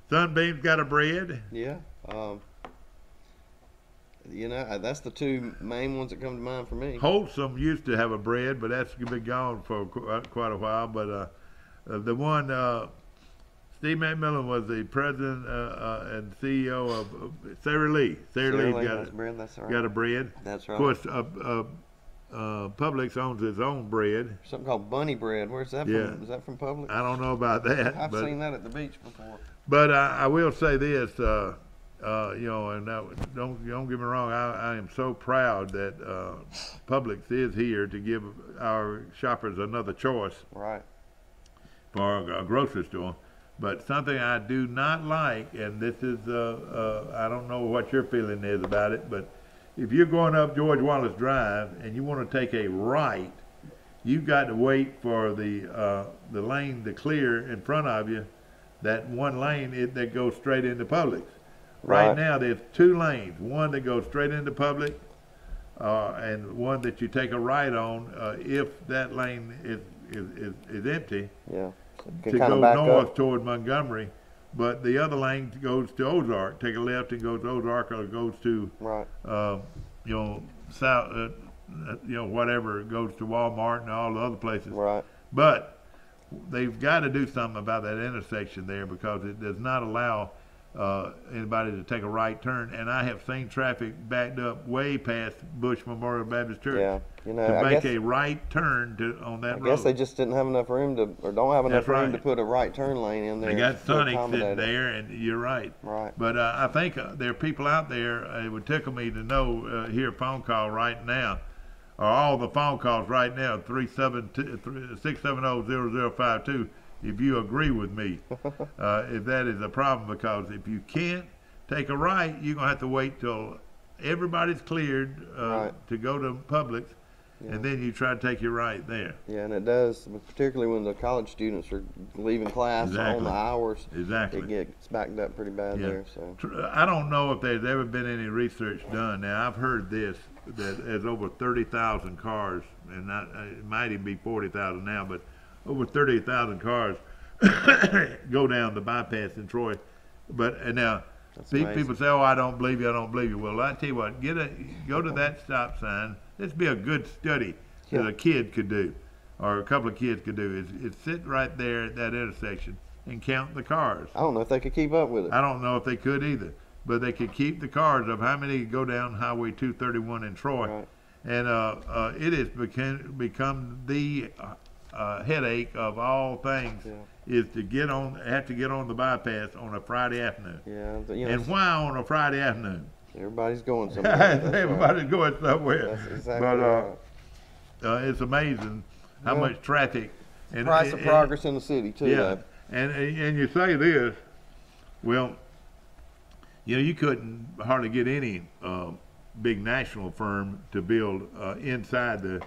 Sunbeam's got a bread.
Yeah. You know, that's the 2 main ones that come to mind for me.
Wholesome used to have a bread, but that's been gone for quite a while. But the one, Steve McMillan was the president and CEO of Sara Lee. Sara Lee's got a bread.
That's right.
Of course, Publix owns its own bread.
Something called bunny bread. Where's that from? Is that from Publix?
I don't know about that.
I've seen that at the beach before.
But I will say this, you know, and don't get me wrong, I am so proud that Publix is here to give our shoppers another choice.
Right.
For a grocery store. But something I do not like, and this is, I don't know what your feeling is about it, but if you're going up George Wallace Drive and you want to take a right, you've got to wait for the lane to clear in front of you, that one lane that goes straight into Publix. Right now there's 2 lanes, one that goes straight into Publix and one that you take a right on if that lane is empty.
Yeah.
So to go north toward Montgomery. But the other lane goes to Ozark. Take a left and goes to Ozark, or goes to you know, south, you know, whatever. It goes to Walmart and all the other places.
Right.
But they've got to do something about that intersection there, because it does not allow anybody to take a right turn. And I have seen traffic backed up way past Bush Memorial Baptist Church.
Yeah. You know,
to make a right turn on that road.
I guess they just didn't have enough room to, or don't have enough room to put a right turn lane in there.
They got Sonic sitting there, and you're right.
Right.
But I think there are people out there, it would tickle me to know, hear a phone call right now, or all the phone calls right now, 670-0052, if you agree with me, if that is a problem, because if you can't take a right, you're going to have to wait till everybody's cleared to go to Publix. Yeah. And then you try to take your right there.
Yeah, and it does, particularly when the college students are leaving class on the hours.
Exactly.
It gets backed up pretty bad there. So
I don't know if there's ever been any research done. Now, I've heard this, that there's over 30,000 cars, and it might even be 40,000 now, but over 30,000 cars go down the bypass in Troy. But now, People say, "Oh, I don't believe you. I don't believe you." Well, I tell you what, go to that stop sign. This would be a good study that a kid could do, or a couple of kids could do. Is sit right there at that intersection and count the cars.
I don't know if they could keep up with it.
I don't know if they could either, but they could keep the cars of how many go down Highway 231 in Troy,
Right.
and it has become the headache of all things. Is to have to get on the bypass on a Friday afternoon.
Yeah.
And why on a Friday afternoon?
Everybody's going somewhere.
Everybody's going somewhere.
That's exactly right.
It's amazing how much traffic.
And price of progress in the city too.
Yeah. And you say this, well, you couldn't hardly get any big national firm to build inside the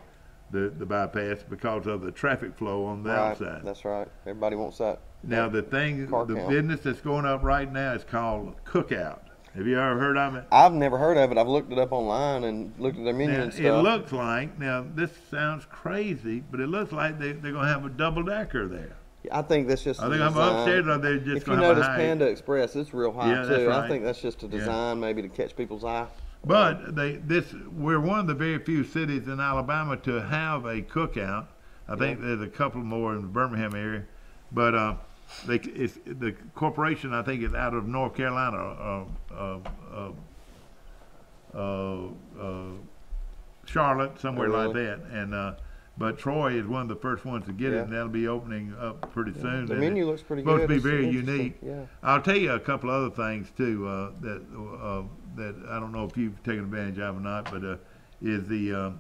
bypass because of the traffic flow on the outside.
That's right. Everybody wants that.
Now the business that's going up right now is called Cookout. Have you ever heard of it?
I've never heard of it. I've looked it up online and looked at their menu and stuff.
It looks like, now this sounds crazy, but it looks like they're going to have a double-decker there.
I think that's just.
I think I'm upstairs, or they're just going to
If
have
you notice Panda Express, it's real high
Yeah,
too.
that's right.
I think that's just a design, maybe to catch people's eye.
But we're one of the very few cities in Alabama to have a cookout. I think there's a couple more in the Birmingham area, but the corporation I think is out of North Carolina, Charlotte, somewhere like that, and but Troy is one of the first ones to get it, and that'll be opening up pretty soon.
The menu looks pretty
good.
Supposed
to be very unique.
Yeah.
I'll tell you a couple other things too that I don't know if you've taken advantage of or not, but is the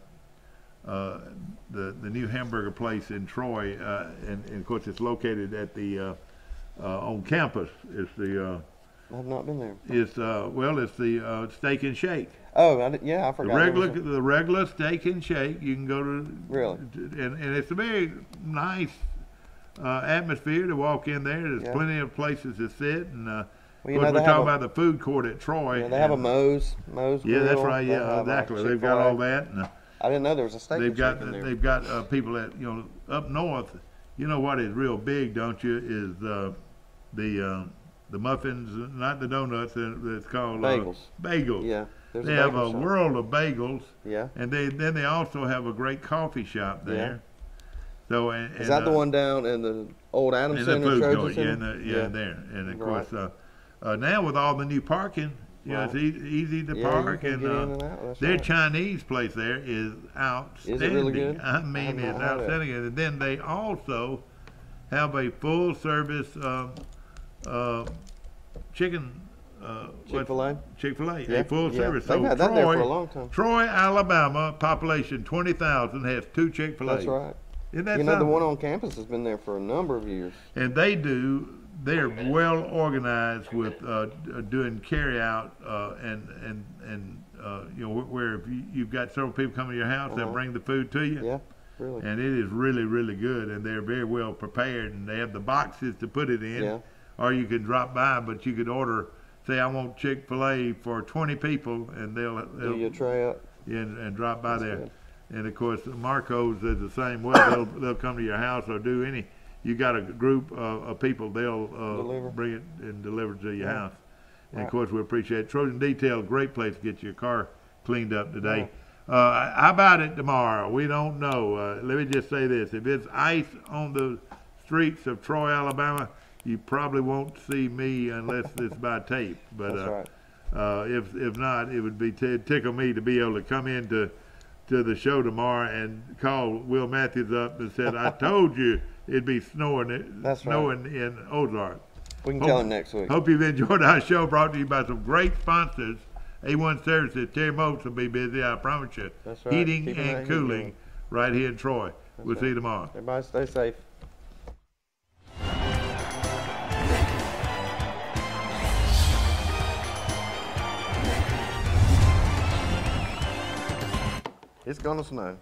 new hamburger place in Troy, and of course it's located at the on campus. It's the
I've not been there.
It's it's the Steak and Shake.
Oh, I forgot.
The regular Steak and Shake. You can go to
really,
and it's a very nice atmosphere to walk in there. There's plenty of places to sit, and we're talking about the food court at Troy.
Yeah, they have a Moe's
Yeah,
grill.
that's right. Yeah, exactly. They've got all that. And,
I didn't know there was a steak.
They've got people that up north. You know what is real big, don't you? Is the muffins, not the donuts. It's called
bagels.
Bagels.
Yeah.
They have a world of bagels.
Yeah.
And then they also have a great coffee shop there.
Yeah.
So
is that the one down in the old Adams Center, Trojan Center?
There. And of course, now with all the new parking, it's easy to park, and their Chinese place there is outstanding.
Is it really good?
I mean, it's outstanding. And then they also have a full service chicken.
Chick-fil-A?
Chick-fil-A,
yeah.
a full service.
They've had that there for a long time.
Troy, Alabama, population 20,000, has 2 Chick-fil-A's.
That's right.
Isn't that
the one on campus has been there for a number of years.
And they're well organized with doing carry out where if you've got several people coming to your house, they'll bring the food to you.
Yeah, really.
And it is really, really good, and they're very well prepared, and they have the boxes to put it in.
Yeah.
Or you could drop by, but you could order, say I want Chick-fil-A for 20 people, and they'll
do you a tray up
and drop by there.
Good.
And of course, Marco's is the same way. They'll come to your house or do any. You got a group of people, they'll bring it and deliver it to your house. And of course, we appreciate it. Trojan Detail, great place to get your car cleaned up today. How about it tomorrow? We don't know. Let me just say this: if it's ice on the streets of Troy, Alabama, you probably won't see me unless it's by tape. But if not, it would be tickle me to be able to come into the show tomorrow and call Will Matthews up and said, "I told you it'd be snowing in Ozark."
We can tell him next week.
Hope you've enjoyed our show, brought to you by some great sponsors. A1 Services, Terry Moats will be busy, I promise you.
That's right.
Heating and cooling right here in Troy. We'll see you tomorrow.
Everybody stay safe. It's gonna snow.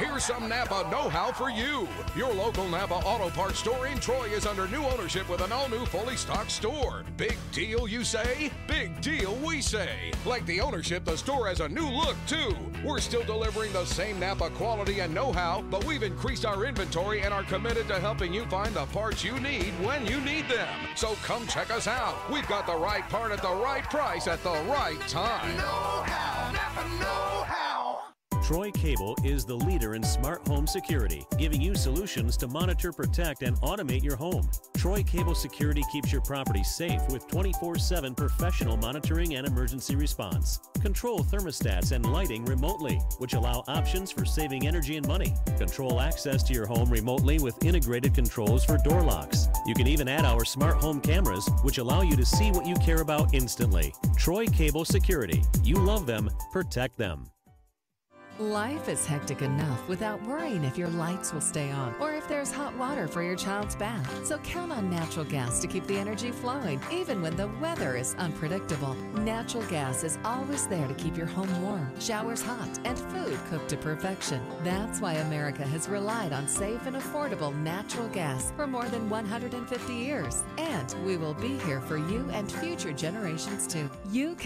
Here's some Napa know-how for you. Your local Napa Auto Parts store in Troy is under new ownership with an all-new fully stocked store. Big deal, you say? Big deal, we say. Like the ownership, the store has a new look, too. We're still delivering the same Napa quality and know-how, but we've increased our inventory and are committed to helping you find the parts you need when you need them. So come check us out. We've got the right part at the right price at the right time.
Know-how, Napa know-how.
Troy Cable is the leader in smart home security, giving you solutions to monitor, protect, and automate your home. Troy Cable Security keeps your property safe with 24/7 professional monitoring and emergency response. Control thermostats and lighting remotely, which allow options for saving energy and money. Control access to your home remotely with integrated controls for door locks. You can even add our smart home cameras, which allow you to see what you care about instantly. Troy Cable Security. You love them, protect them.
Life is hectic enough without worrying if your lights will stay on or if there's hot water for your child's bath. So count on natural gas to keep the energy flowing, even when the weather is unpredictable. Natural gas is always there to keep your home warm, showers hot, and food cooked to perfection. That's why America has relied on safe and affordable natural gas for more than 150 years. And we will be here for you and future generations too. You can